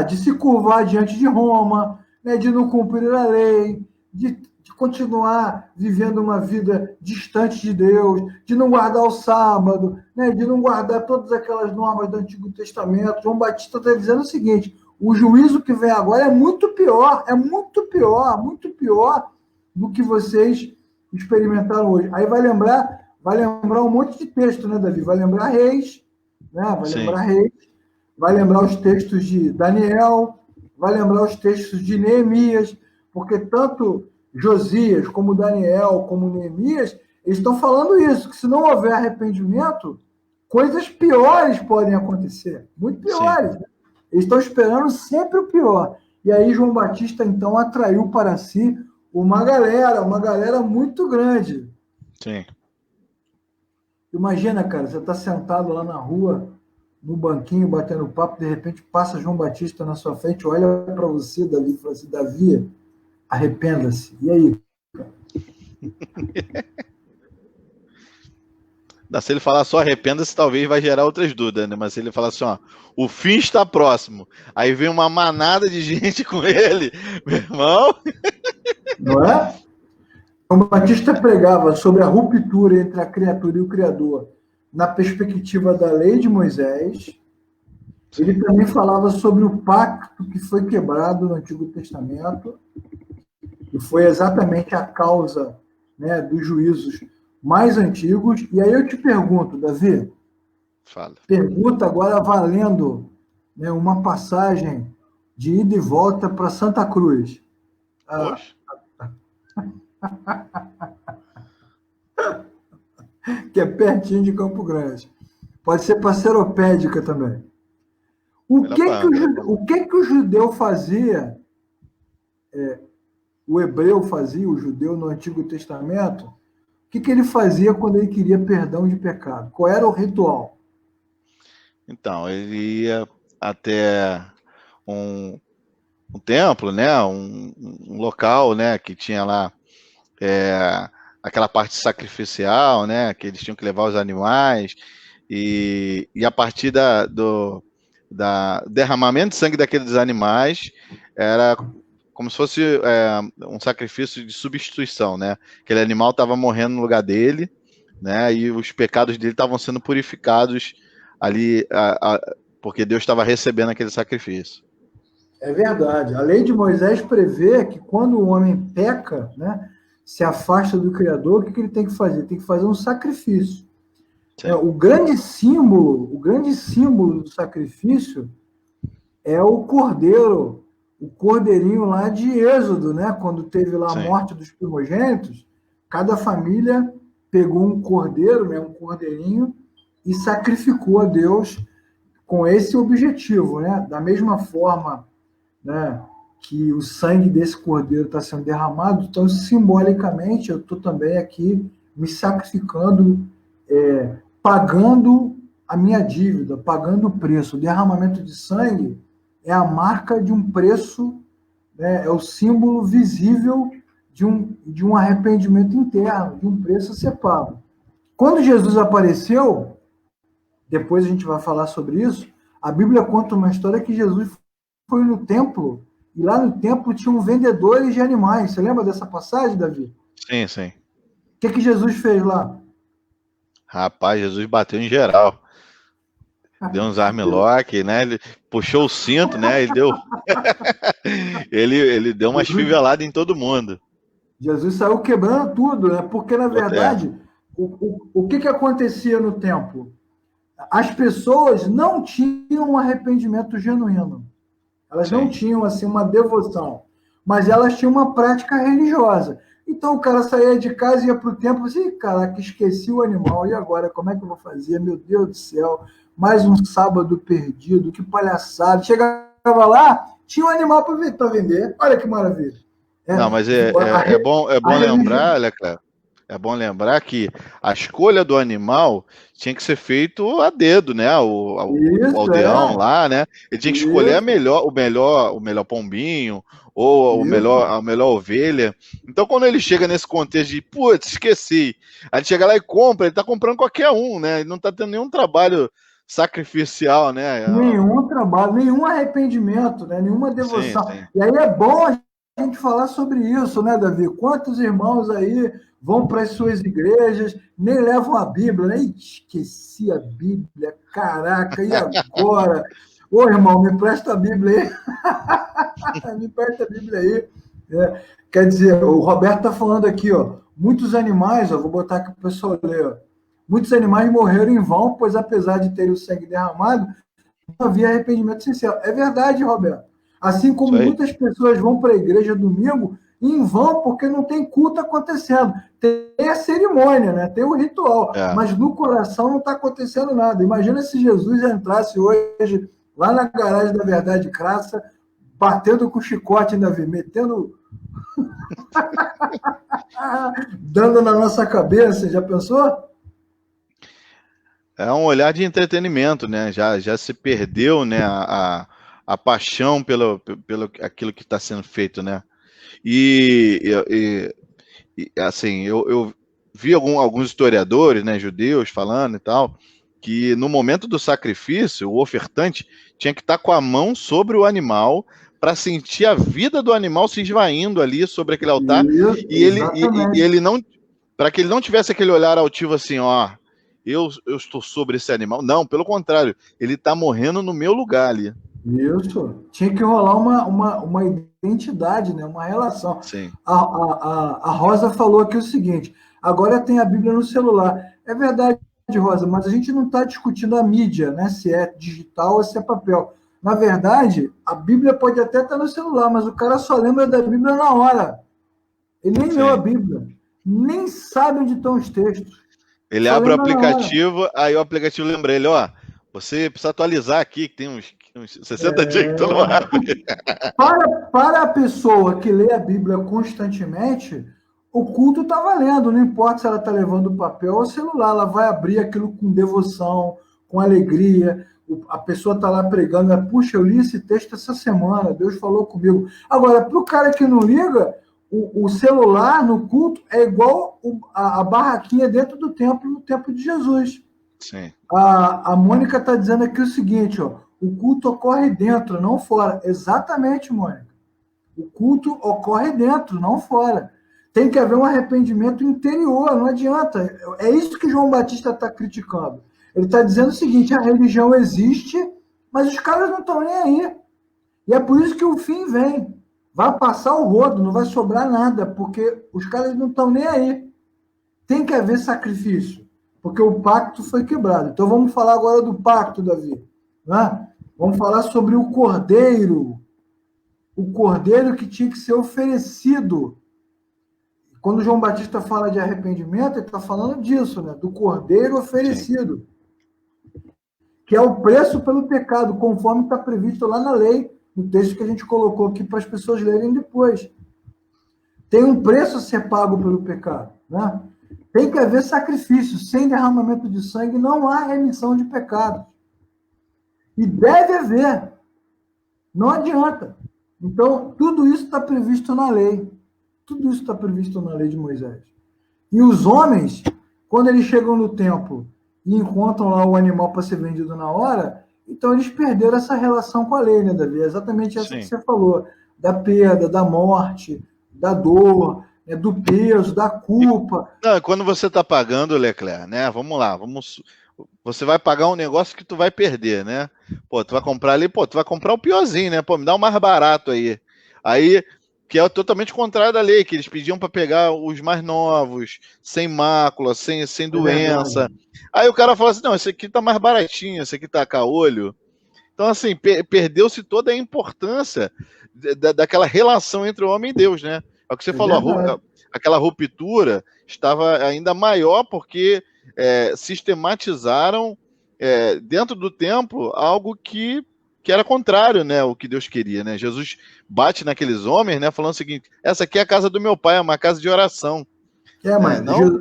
De se curvar diante de Roma, né? De não cumprir a lei, de continuar vivendo uma vida distante de Deus, de não guardar o sábado, né? De não guardar todas aquelas normas do Antigo Testamento. João Batista está dizendo o seguinte: o juízo que vem agora é muito pior do que vocês experimentaram hoje. Aí vai lembrar um monte de texto, né, Davi? Vai lembrar Reis, né? Vai lembrar os textos de Daniel, vai lembrar os textos de Neemias, porque tanto Josias, como Daniel, como Neemias, eles estão falando isso, que se não houver arrependimento, coisas piores podem acontecer, muito piores. Né? Eles estão esperando sempre o pior. E aí João Batista, então, atraiu para si uma galera muito grande. Sim. Imagina, cara, você está sentado lá na rua, no banquinho, batendo papo, de repente passa João Batista na sua frente, olha para você, Davi, e fala assim: Davi, arrependa-se. E aí? Se ele falar só arrependa-se, talvez vai gerar outras dúvidas, né? Mas se ele falar assim, ó, o fim está próximo, aí vem uma manada de gente com ele, meu irmão. Não é? João Batista pregava sobre a ruptura entre a criatura e o Criador na perspectiva da lei de Moisés. Ele também falava sobre o pacto que foi quebrado no Antigo Testamento, que foi exatamente a causa, né, dos juízos mais antigos. E aí eu te pergunto, Davi, Fala. Pergunta agora valendo, né, uma passagem de ida e volta para Santa Cruz. Poxa. Que é pertinho de Campo Grande. Pode ser para Seropédica também. O que o judeu fazia o hebreu fazia, o judeu no Antigo Testamento, o que ele fazia quando ele queria perdão de pecado? Qual era o ritual? Então, ele ia até um, um templo, né? Um local, né? Que tinha lá aquela parte sacrificial, né? Que eles tinham que levar os animais e a partir da derramamento de sangue daqueles animais era como se fosse um sacrifício de substituição, né? Aquele animal estava morrendo no lugar dele, né? E os pecados dele estavam sendo purificados ali, porque Deus estava recebendo aquele sacrifício. É verdade. A lei de Moisés prevê que quando o homem peca, né, se afasta do Criador, o que ele tem que fazer? Tem que fazer um sacrifício. O grande símbolo do sacrifício é o cordeiro, o cordeirinho lá de Êxodo, né? Quando teve lá a morte dos primogênitos, cada família pegou um cordeiro, né, um cordeirinho, e sacrificou a Deus com esse objetivo, né? Da mesma forma, né, que o sangue desse cordeiro está sendo derramado, então simbolicamente eu estou também aqui me sacrificando, pagando a minha dívida, pagando o preço. O derramamento de sangue é a marca de um preço, né, é o símbolo visível de um arrependimento interno, de um preço a ser pago. Quando Jesus apareceu, depois a gente vai falar sobre isso, a Bíblia conta uma história que Jesus foi no templo, e lá no templo tinham vendedores de animais. Você lembra dessa passagem, Davi? Sim, sim. O que Jesus fez lá? Rapaz, Jesus bateu em geral. Deu uns armlock, né? Ele puxou o cinto, né? Ele deu, ele deu umas fiveladas em todo mundo. Jesus saiu quebrando tudo, né? Porque, na verdade, o que acontecia no templo? As pessoas não tinham um arrependimento genuíno. Elas não tinham assim uma devoção, mas elas tinham uma prática religiosa. Então o cara saía de casa e ia para o templo e assim, caraca, esqueci o animal, e agora? Como é que eu vou fazer? Meu Deus do céu, mais um sábado perdido, que palhaçada. Chegava lá, tinha um animal para vender. Olha que maravilha. Não, mas é bom lembrar, Leclerc, é bom lembrar que a escolha do animal tinha que ser feito a dedo, né? O aldeão lá, né? Ele tinha que escolher o melhor pombinho ou a melhor ovelha. Então, quando ele chega nesse contexto de, putz, esqueci, aí ele chega lá e compra, ele tá comprando qualquer um, né? Ele não tá tendo nenhum trabalho sacrificial, né? Nenhum trabalho, nenhum arrependimento, né? Nenhuma devoção. Sim. E aí é bom a gente falar sobre isso, né, Davi? Quantos irmãos aí vão para as suas igrejas, nem levam a Bíblia, né? Esqueci a Bíblia, caraca, e agora? Ô, irmão, me presta a Bíblia aí. Me presta a Bíblia aí. Quer dizer, o Roberto está falando aqui, ó, muitos animais, ó, vou botar aqui para o pessoal ler, ó, muitos animais morreram em vão, pois apesar de terem o sangue derramado, não havia arrependimento sincero. É verdade, Roberto. Assim como muitas pessoas vão para a igreja domingo em vão, porque não tem culto acontecendo. Tem a cerimônia, né? Tem o ritual, mas no coração não está acontecendo nada. Imagina se Jesus entrasse hoje lá na garagem da Verdade Crassa, batendo com chicote, ainda metendo... dando na nossa cabeça, já pensou? É um olhar de entretenimento, né? Já se perdeu, né? A paixão pelo aquilo que está sendo feito, né? E assim, eu vi alguns historiadores, né, judeus falando e tal, que no momento do sacrifício, o ofertante tinha que estar com a mão sobre o animal para sentir a vida do animal se esvaindo ali sobre aquele altar. E ele não, para que ele não tivesse aquele olhar altivo assim, ó, eu estou sobre esse animal. Não, pelo contrário, ele está morrendo no meu lugar ali. Isso. Tinha que rolar uma identidade, né? Uma relação. Sim. A Rosa falou aqui o seguinte: agora tem a Bíblia no celular. É verdade, Rosa, mas a gente não está discutindo a mídia, né? Se é digital ou se é papel. Na verdade, a Bíblia pode até estar no celular, mas o cara só lembra da Bíblia na hora. Ele nem leu a Bíblia, nem sabe onde estão os textos. Ele abre o aplicativo, aí o aplicativo lembra ele, ó, você precisa atualizar aqui, que tem uns Uns 60 dias que tu não abre. Para a pessoa que lê a Bíblia constantemente, o culto está valendo, não importa se ela está levando o papel ou o celular, ela vai abrir aquilo com devoção, com alegria. A pessoa está lá pregando, puxa, eu li esse texto essa semana, Deus falou comigo. Agora, para o cara que não liga, o celular no culto é igual a barraquinha dentro do templo, no templo de Jesus. Sim. A Mônica está dizendo aqui o seguinte, ó, o culto ocorre dentro, não fora. Exatamente, Mônica. O culto ocorre dentro, não fora. Tem que haver um arrependimento interior, não adianta. É isso que João Batista está criticando. Ele está dizendo o seguinte, a religião existe, mas os caras não estão nem aí. E é por isso que o fim vem. Vai passar o rodo, não vai sobrar nada, porque os caras não estão nem aí. Tem que haver sacrifício, porque o pacto foi quebrado. Então vamos falar agora do pacto, Davi. Né? Vamos falar sobre o cordeiro. O cordeiro que tinha que ser oferecido. Quando João Batista fala de arrependimento, ele está falando disso, né? Do cordeiro oferecido. Sim. Que é o preço pelo pecado, conforme está previsto lá na lei, no texto que a gente colocou aqui para as pessoas lerem depois. Tem um preço a ser pago pelo pecado. Né? Tem que haver sacrifício. Sem derramamento de sangue não há remissão de pecados. E deve haver. Não adianta. Então, tudo isso está previsto na lei. Tudo isso está previsto na lei de Moisés. E os homens, quando eles chegam no templo e encontram lá o animal para ser vendido na hora, então eles perderam essa relação com a lei, né, Davi? É exatamente essa que você falou. Da perda, da morte, da dor, né, do peso, da culpa. Não, quando você está pagando, Leclerc, né? Vamos lá, você vai pagar um negócio que tu vai perder, né? Pô, tu vai comprar ali, tu vai comprar o piorzinho, né? Pô, me dá o mais barato aí. Aí, que é totalmente contrário da lei, que eles pediam para pegar os mais novos, sem mácula, sem doença. Aí o cara fala assim, não, esse aqui tá mais baratinho, esse aqui tá caolho. Então, assim, perdeu-se toda a importância daquela relação entre o homem e Deus, né? É o que você falou, aquela ruptura estava ainda maior porque sistematizaram dentro do templo algo que era contrário, né, o que Deus queria, né? Jesus bate naqueles homens, né, falando o seguinte, essa aqui é a casa do meu pai, é uma casa de oração. Mas não...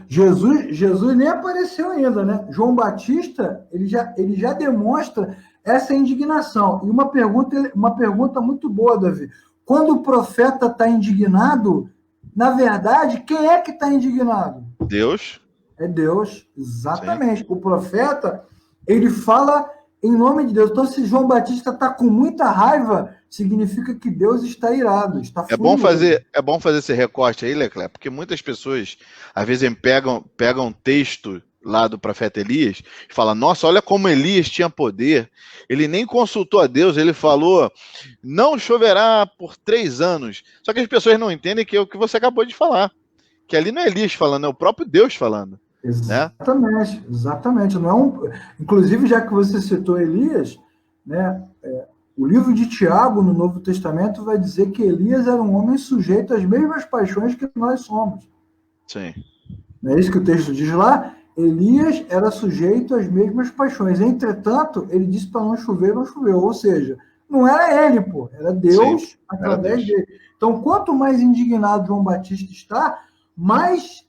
Jesus nem apareceu ainda, né? João Batista, ele já demonstra essa indignação. E uma pergunta muito boa, Davi. Quando o profeta está indignado, na verdade, quem é que está indignado? Deus. É Deus, exatamente. Sim. O profeta, ele fala em nome de Deus. Então, se João Batista está com muita raiva, significa que Deus está irado, está furioso. É bom fazer esse recorte aí, Leclerc, porque muitas pessoas, às vezes, pegam texto lá do profeta Elias e falam, nossa, olha como Elias tinha poder. Ele nem consultou a Deus, ele falou, não choverá por 3 anos. Só que as pessoas não entendem que é o que você acabou de falar. Que ali não é Elias falando, é o próprio Deus falando. Exatamente, né? Exatamente. Não é inclusive, já que você citou Elias, né, o livro de Tiago, no Novo Testamento, vai dizer que Elias era um homem sujeito às mesmas paixões que nós somos. Sim. Não é isso que o texto diz lá? Elias era sujeito às mesmas paixões. Entretanto, ele disse para não chover, não choveu. Ou seja, não era ele, era Deus. Sim, através dele. Então, quanto mais indignado João Batista está, mais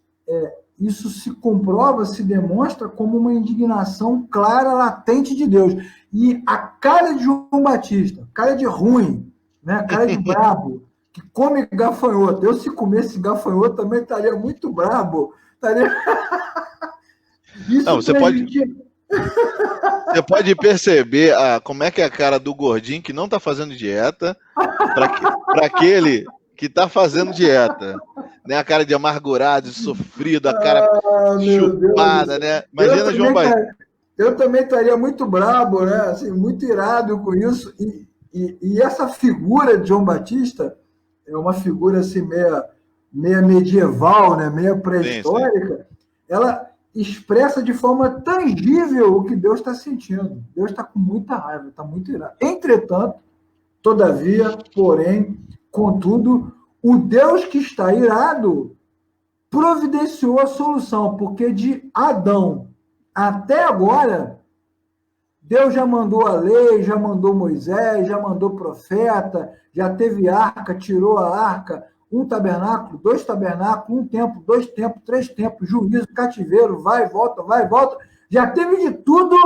isso se comprova, se demonstra como uma indignação clara, latente de Deus. E a cara de João Batista, cara de ruim, né? Cara de brabo, que come gafanhoto. Eu, se comesse gafanhoto, também estaria muito brabo. Isso não, você pode perceber como é que é a cara do gordinho que não está fazendo dieta para aquele que está fazendo dieta. Né? A cara de amargurado, de sofrido, a cara chupada, né? Imagina João Batista. Eu também estaria muito brabo, né? Assim, muito irado com isso. E essa figura de João Batista é uma figura assim, meia medieval, né? Meia pré-histórica. Sim. Ela expressa de forma tangível o que Deus está sentindo. Deus está com muita raiva, está muito irado. Entretanto, todavia, porém, contudo, o Deus que está irado providenciou a solução, porque de Adão até agora, Deus já mandou a lei, já mandou Moisés, já mandou profeta, já teve arca, tirou a arca, um tabernáculo, dois tabernáculos, um templo, dois templos, três templos, juízo, cativeiro, vai e volta. Já teve de tudo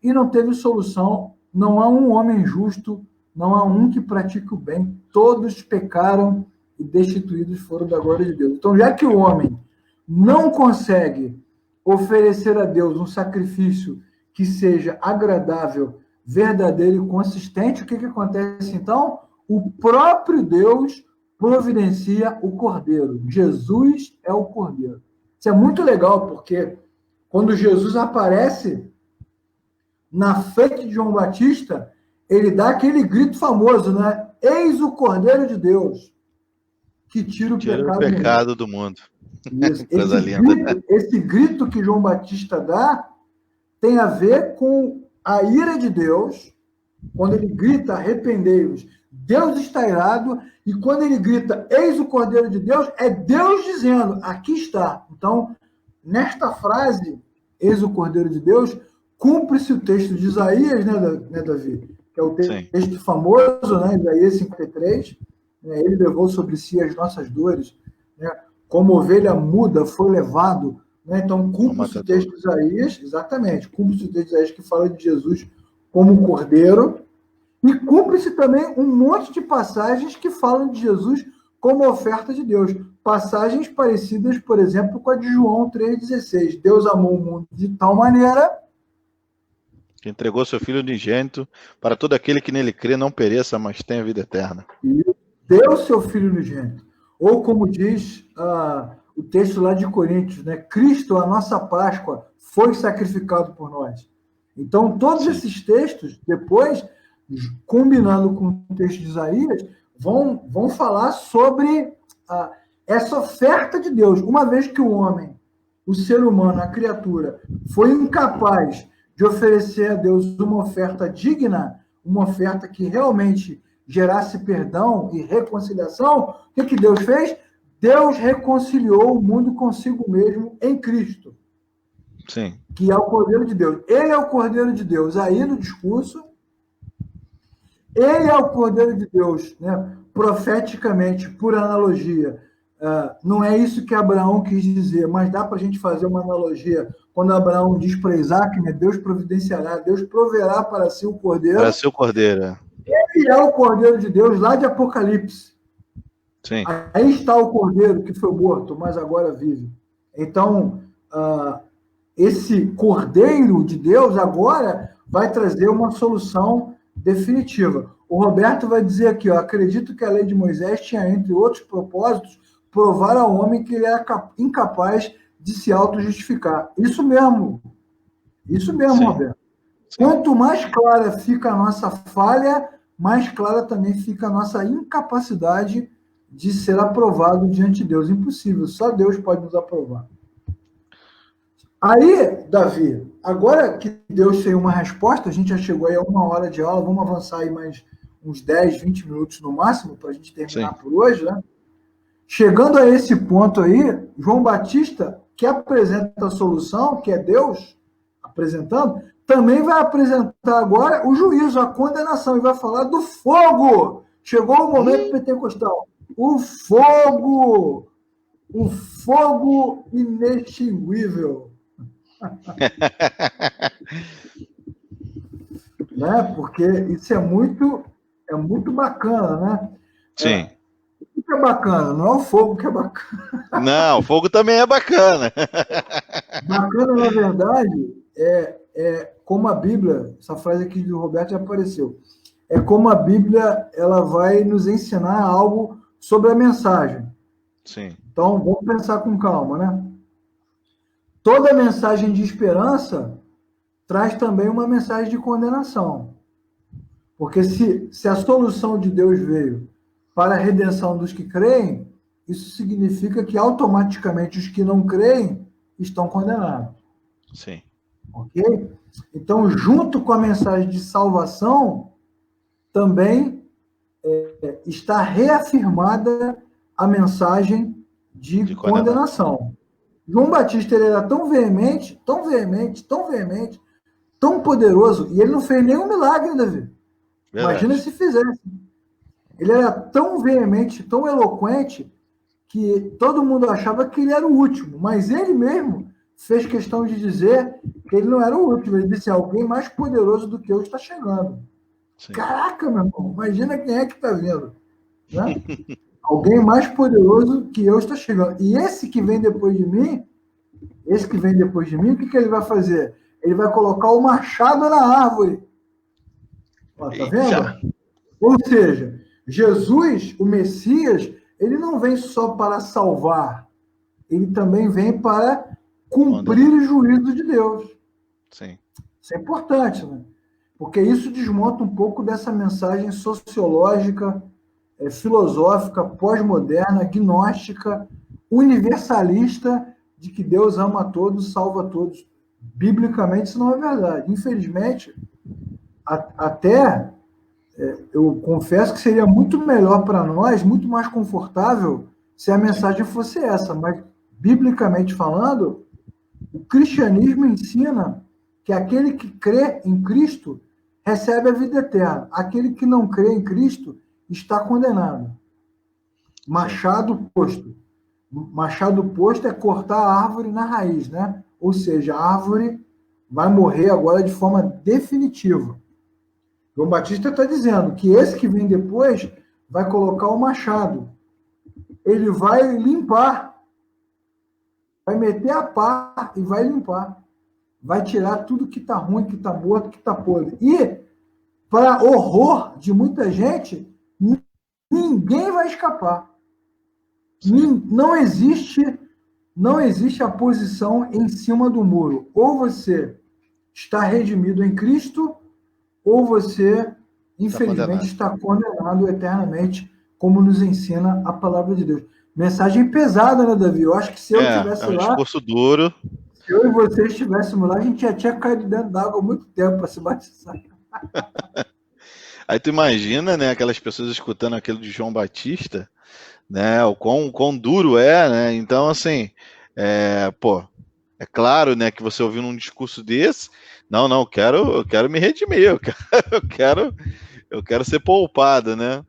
e não teve solução. Não há um homem justo, não há um que pratique o bem. Todos pecaram e destituídos foram da glória de Deus. Então, já que o homem não consegue oferecer a Deus um sacrifício que seja agradável, verdadeiro e consistente, o que acontece então? O próprio Deus providencia o Cordeiro. Jesus é o Cordeiro. Isso é muito legal, porque quando Jesus aparece na frente de João Batista, ele dá aquele grito famoso, né? Eis o Cordeiro de Deus, que tira o pecado do mundo. Esse grito que João Batista dá tem a ver com a ira de Deus. Quando ele grita, arrependei-vos, Deus está irado, e quando ele grita, eis o Cordeiro de Deus, é Deus dizendo, aqui está. Então, nesta frase, eis o Cordeiro de Deus, cumpre-se o texto de Isaías, né, Davi? Que é o texto famoso, né, Isaías 53, né, ele levou sobre si as nossas dores, né, como ovelha muda foi levado, né, então cumpre-se o texto de Isaías, exatamente, cumpre-se o texto de Isaías que fala de Jesus como Cordeiro, e cumpre-se também um monte de passagens que falam de Jesus como oferta de Deus. Passagens parecidas, por exemplo, com a de João 3,16. Deus amou o mundo de tal maneira que entregou seu Filho unigênito para todo aquele que nele crê não pereça, mas tenha vida eterna. E deu seu Filho unigênito. Ou como diz o texto lá de Coríntios, né? Cristo, a nossa Páscoa, foi sacrificado por nós. Então, todos esses textos, depois, combinando com o texto de Isaías, vão falar sobre essa oferta de Deus. Uma vez que o homem, o ser humano, a criatura, foi incapaz de oferecer a Deus uma oferta digna, uma oferta que realmente gerasse perdão e reconciliação, o que Deus fez? Deus reconciliou o mundo consigo mesmo em Cristo. Sim. Que é o Cordeiro de Deus. Ele é o Cordeiro de Deus aí no discurso. Ele é o Cordeiro de Deus, né? Profeticamente, por analogia. Não é isso que Abraão quis dizer, mas dá para a gente fazer uma analogia. Quando Abraão diz para Isaac, né, Deus providenciará, Deus proverá para si o Cordeiro. Para si o Cordeiro. Ele é o Cordeiro de Deus lá de Apocalipse. Sim. Aí está o Cordeiro que foi morto, mas agora vive. Então, esse Cordeiro de Deus agora vai trazer uma solução definitiva. O Roberto vai dizer aqui, acredito que a lei de Moisés tinha, entre outros propósitos, provar ao homem que ele era incapaz de se auto-justificar. Isso mesmo, sim. Roberto. Sim. Quanto mais clara fica a nossa falha, mais clara também fica a nossa incapacidade de ser aprovado diante de Deus. Impossível, só Deus pode nos aprovar. Aí, Davi, agora que Deus tem uma resposta, a gente já chegou aí a 1 hora de aula, vamos avançar aí mais uns 10, 20 minutos no máximo, para a gente terminar por hoje, né? Chegando a esse ponto aí, João Batista, que apresenta a solução, que é Deus apresentando, também vai apresentar agora o juízo, a condenação, e vai falar do fogo. Chegou o momento pentecostal. O fogo inextinguível. Né? Porque isso é muito bacana, né? Sim. O que é bacana? Não é o fogo que é bacana. Não, o fogo também é bacana. Bacana, na verdade, é como a Bíblia, essa frase aqui do Roberto já apareceu, é como a Bíblia ela vai nos ensinar algo sobre a mensagem. Sim. Então, vamos pensar com calma, né? Toda mensagem de esperança traz também uma mensagem de condenação. Porque se a solução de Deus veio para a redenção dos que creem, isso significa que automaticamente os que não creem estão condenados. Sim. Ok? Então, junto com a mensagem de salvação, também está reafirmada a mensagem de condenação. João Batista ele era tão veemente, tão poderoso, e ele não fez nenhum milagre, Davi. Verdade. Imagina se fizesse. Ele era tão veemente, tão eloquente, que todo mundo achava que ele era o último, mas ele mesmo fez questão de dizer que ele não era o último. Ele disse: alguém mais poderoso do que eu está chegando. Sim. Caraca, meu irmão, imagina quem é que está vindo. Né? Alguém mais poderoso que eu está chegando. E esse que vem depois de mim, o que ele vai fazer? Ele vai colocar o machado na árvore. Ó, tá vendo? Ou seja, Jesus, o Messias, ele não vem só para salvar, ele também vem para cumprir o juízo de Deus. Sim. Isso é importante, né? Porque isso desmonta um pouco dessa mensagem sociológica, filosófica, pós-moderna, gnóstica, universalista, de que Deus ama a todos, salva a todos. Biblicamente isso não é verdade. Infelizmente, até eu confesso que seria muito melhor para nós, muito mais confortável, se a mensagem fosse essa, mas biblicamente falando, o cristianismo ensina que aquele que crê em Cristo recebe a vida eterna. Aquele que não crê em Cristo está condenado. Machado posto. Machado posto é cortar a árvore na raiz, né? Ou seja, a árvore vai morrer agora de forma definitiva. João Batista está dizendo que esse que vem depois vai colocar o machado. Ele vai limpar. Vai meter a pá e vai limpar. Vai tirar tudo que está ruim, que está morto, que está podre. E, para horror de muita gente, ninguém vai escapar. Não existe a posição em cima do muro. Ou você está redimido em Cristo, ou você, infelizmente, está condenado eternamente, como nos ensina a palavra de Deus. Mensagem pesada, né, Davi? Eu acho que se eu estivesse lá... discurso duro. Se eu e você estivéssemos lá, a gente já tinha caído dentro d'água há muito tempo para se batizar. Aí tu imagina, né, aquelas pessoas escutando aquilo de João Batista, né, o quão duro é, né? Então, assim, é claro, né, que você ouvindo um discurso desse, não, eu quero me redimir, eu quero ser poupado, né?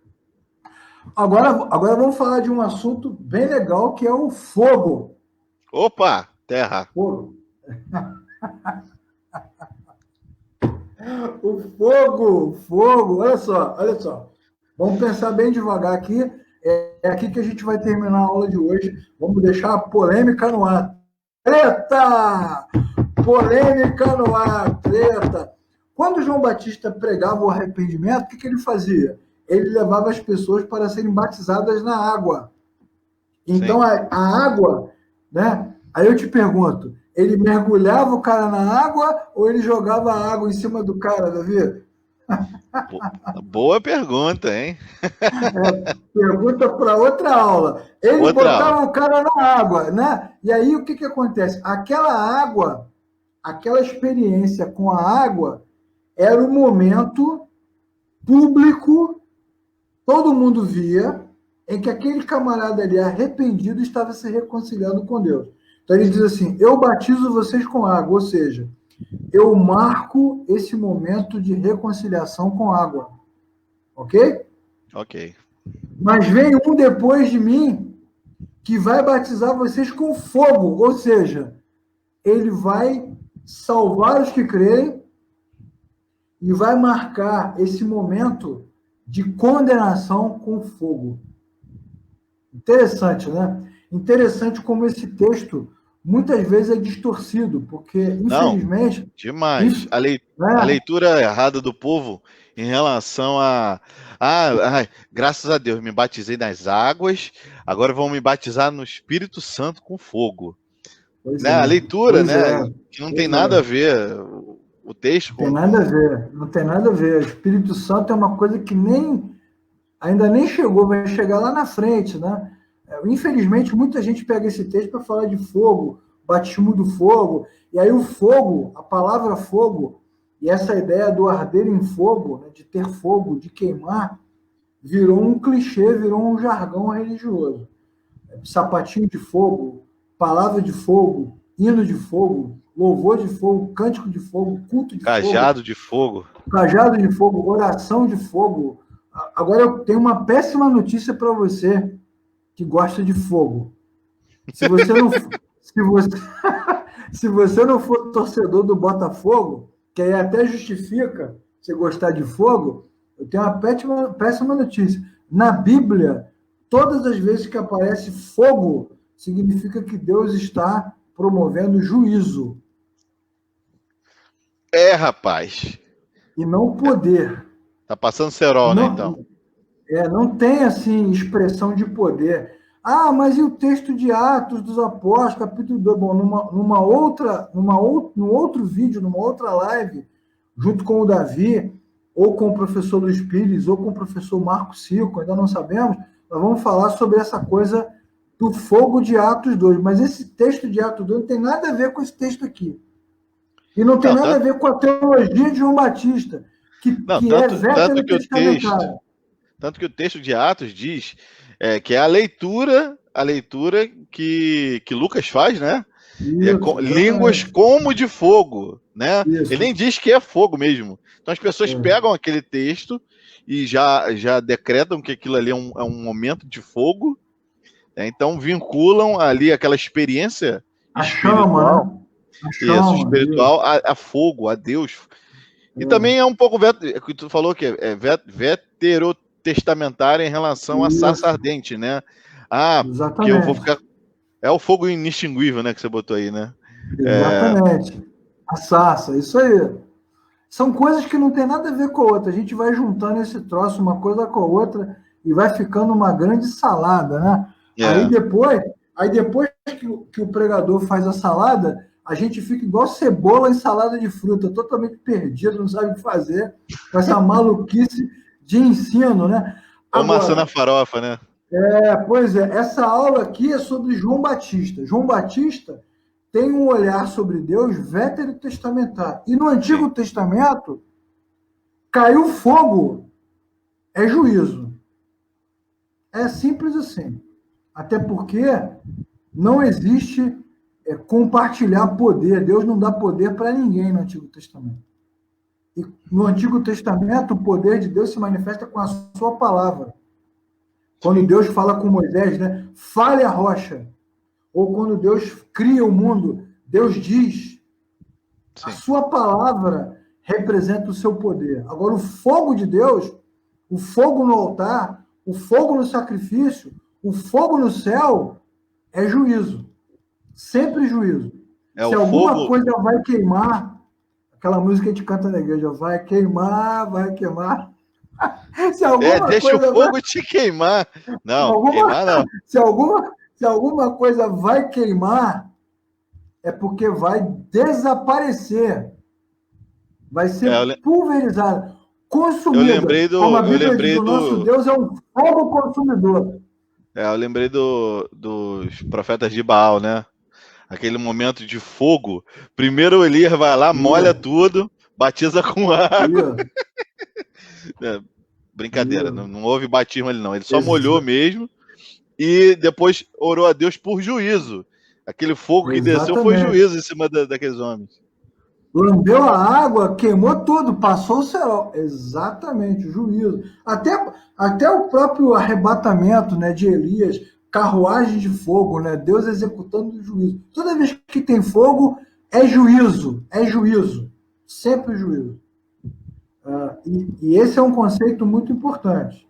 Agora vamos falar de um assunto bem legal, que é o fogo. Opa, terra. Fogo. O fogo, olha só. Vamos pensar bem devagar aqui. É aqui que a gente vai terminar a aula de hoje. Vamos deixar a polêmica no ar. Treta! Polêmica no ar, treta. Quando João Batista pregava o arrependimento, o que ele fazia? Ele levava as pessoas para serem batizadas na água. Então, a água, né? Aí eu te pergunto, ele mergulhava o cara na água ou ele jogava a água em cima do cara, Davi? Boa pergunta, hein? Pergunta para outra aula. Ele botava o cara na água, né? E aí o que acontece? Aquela água, aquela experiência com a água era o momento público, todo mundo via, em que aquele camarada ali arrependido estava se reconciliando com Deus. Então ele diz assim, eu batizo vocês com água, ou seja, eu marco esse momento de reconciliação com água. Ok? Ok. Mas vem um depois de mim que vai batizar vocês com fogo, ou seja, ele vai salvar os que creem e vai marcar esse momento de condenação com fogo. Interessante, né? Interessante como esse texto muitas vezes é distorcido, porque, infelizmente... Não, demais. A leitura errada do povo em relação a... graças a Deus, me batizei nas águas, agora vão me batizar no Espírito Santo com fogo. Né? A leitura, né? Que não tem nada a ver... O texto... Não tem nada a ver. O Espírito Santo é uma coisa que ainda nem chegou, vai chegar lá na frente, né? Infelizmente, muita gente pega esse texto para falar de fogo, batismo do fogo, e aí o fogo, a palavra fogo, e essa ideia do arder em fogo, né, de ter fogo, de queimar, virou um clichê, virou um jargão religioso. Sapatinho de fogo, palavra de fogo, hino de fogo, louvor de fogo, cântico de fogo, culto de Cajado de fogo. Cajado de fogo, oração de fogo. Agora eu tenho uma péssima notícia para você que gosta de fogo. Se você não, se você não for torcedor do Botafogo, que aí até justifica você gostar de fogo, eu tenho uma péssima notícia. Na Bíblia, todas as vezes que aparece fogo, significa que Deus está promovendo juízo. Rapaz. E não poder. Tá passando cerol, né, então? Não tem, assim, expressão de poder. Ah, mas e o texto de Atos dos Apóstolos, capítulo 2? Bom, num outro vídeo, numa outra live, junto com o Davi, ou com o professor Luiz Pires, ou com o professor Marco Circo, ainda não sabemos, nós vamos falar sobre essa coisa do fogo de Atos 2. Mas esse texto de Atos 2 não tem nada a ver com esse texto aqui. E não tem nada a ver com a teologia de João Batista, que é veterotestamentária. Tanto que o texto de Atos diz que é a leitura que Lucas faz, né? Isso, línguas como de fogo, né? Isso. Ele nem diz que é fogo mesmo. Então as pessoas pegam aquele texto e já decretam que aquilo ali é um momento de fogo, né? Então vinculam ali aquela experiência espiritual, chama, né? Espiritual a fogo, a Deus. E também é um pouco que tu falou que é veterotestamentária em relação à sarça ardente, né? Exatamente. Que eu vou ficar. É o fogo inextinguível, né? Que você botou aí, né? Exatamente. A sarça, isso aí. São coisas que não tem nada a ver com a outra. A gente vai juntando esse troço, uma coisa com a outra, e vai ficando uma grande salada, né? Aí depois que o pregador faz a salada, a gente fica igual cebola em salada de fruta, totalmente perdido, não sabe o que fazer, com essa maluquice de ensino, né? Ou maçã na farofa, né? Pois é. Essa aula aqui é sobre João Batista. João Batista tem um olhar sobre Deus veterotestamentário. E no Antigo Testamento, caiu fogo, é juízo. É simples assim. Até porque não existe compartilhar poder. Deus não dá poder para ninguém no Antigo Testamento. E no Antigo Testamento, o poder de Deus se manifesta com a sua palavra. Quando Deus fala com Moisés, né? Fale a rocha. Ou quando Deus cria o mundo, Deus diz. A sua palavra representa o seu poder. Agora, o fogo de Deus, o fogo no altar, o fogo no sacrifício, o fogo no céu, é juízo. Sempre juízo. Se alguma coisa vai queimar, aquela música que a gente canta na igreja, vai queimar, vai queimar. Deixa o fogo te queimar. Não, queimar não. Se alguma coisa vai queimar, é porque vai desaparecer. Vai ser pulverizado, consumido. Eu lembrei do nosso Deus é um fogo consumidor. Eu lembrei dos profetas de Baal, né? Aquele momento de fogo. Primeiro o Elias vai lá, molha tudo, batiza com água. Brincadeira, não houve batismo ali não. Ele só molhou mesmo e depois orou a Deus por juízo. Aquele fogo que desceu foi juízo em cima daqueles homens. Lambeu a água, queimou tudo, passou o cerol. Exatamente, o juízo. Até o próprio arrebatamento, né, de Elias, carruagem de fogo, né, Deus executando o juízo. Toda vez que tem fogo, é juízo, sempre juízo. E esse é um conceito muito importante,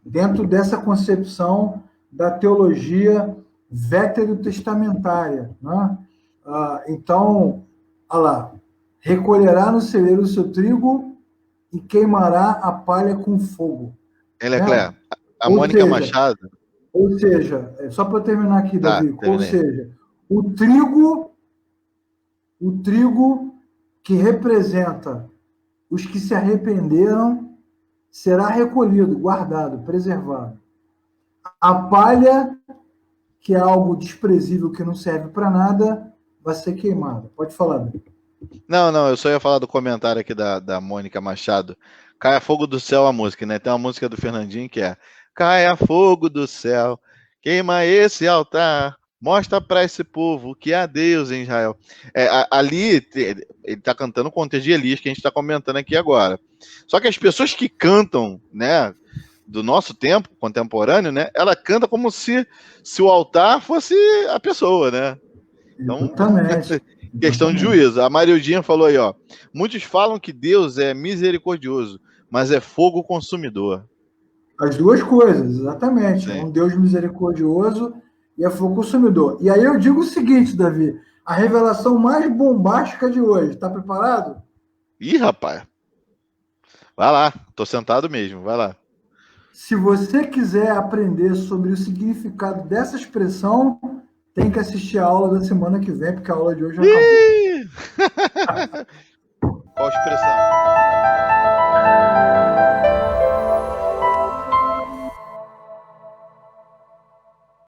dentro dessa concepção da teologia veterotestamentária, né? Então, olha lá, recolherá no celeiro o seu trigo e queimará a palha com fogo. Leclerc, a Mônica Machado... Ou seja, só para terminar aqui, Davi, ou seja, o trigo que representa os que se arrependeram será recolhido, guardado, preservado. A palha, que é algo desprezível, que não serve para nada, vai ser queimada. Pode falar, Davi. Não, eu só ia falar do comentário aqui da Mônica Machado. Caia fogo do céu a música, né? Tem uma música do Fernandinho que é: caia fogo do céu, queima esse altar, Mostra para esse povo que há Deus em Israel. Ali, ele está cantando o contexto de Elias, que a gente está comentando aqui agora. Só que as pessoas que cantam, né, do nosso tempo contemporâneo, né, ela canta como se o altar fosse a pessoa, né? Então, Exatamente. questão de juízo. A Mariudinha falou aí, ó. Muitos falam que Deus é misericordioso, mas é fogo consumidor. As duas coisas, exatamente. É Sim. um Deus misericordioso e é fogo consumidor. E aí eu digo o seguinte, Davi, a revelação mais bombástica de hoje. Está preparado? Ih, rapaz. Vai lá, tô sentado mesmo, vai lá. Se você quiser aprender sobre o significado dessa expressão, tem que assistir a aula da semana que vem, porque a aula de hoje já acabou. Qual expressão?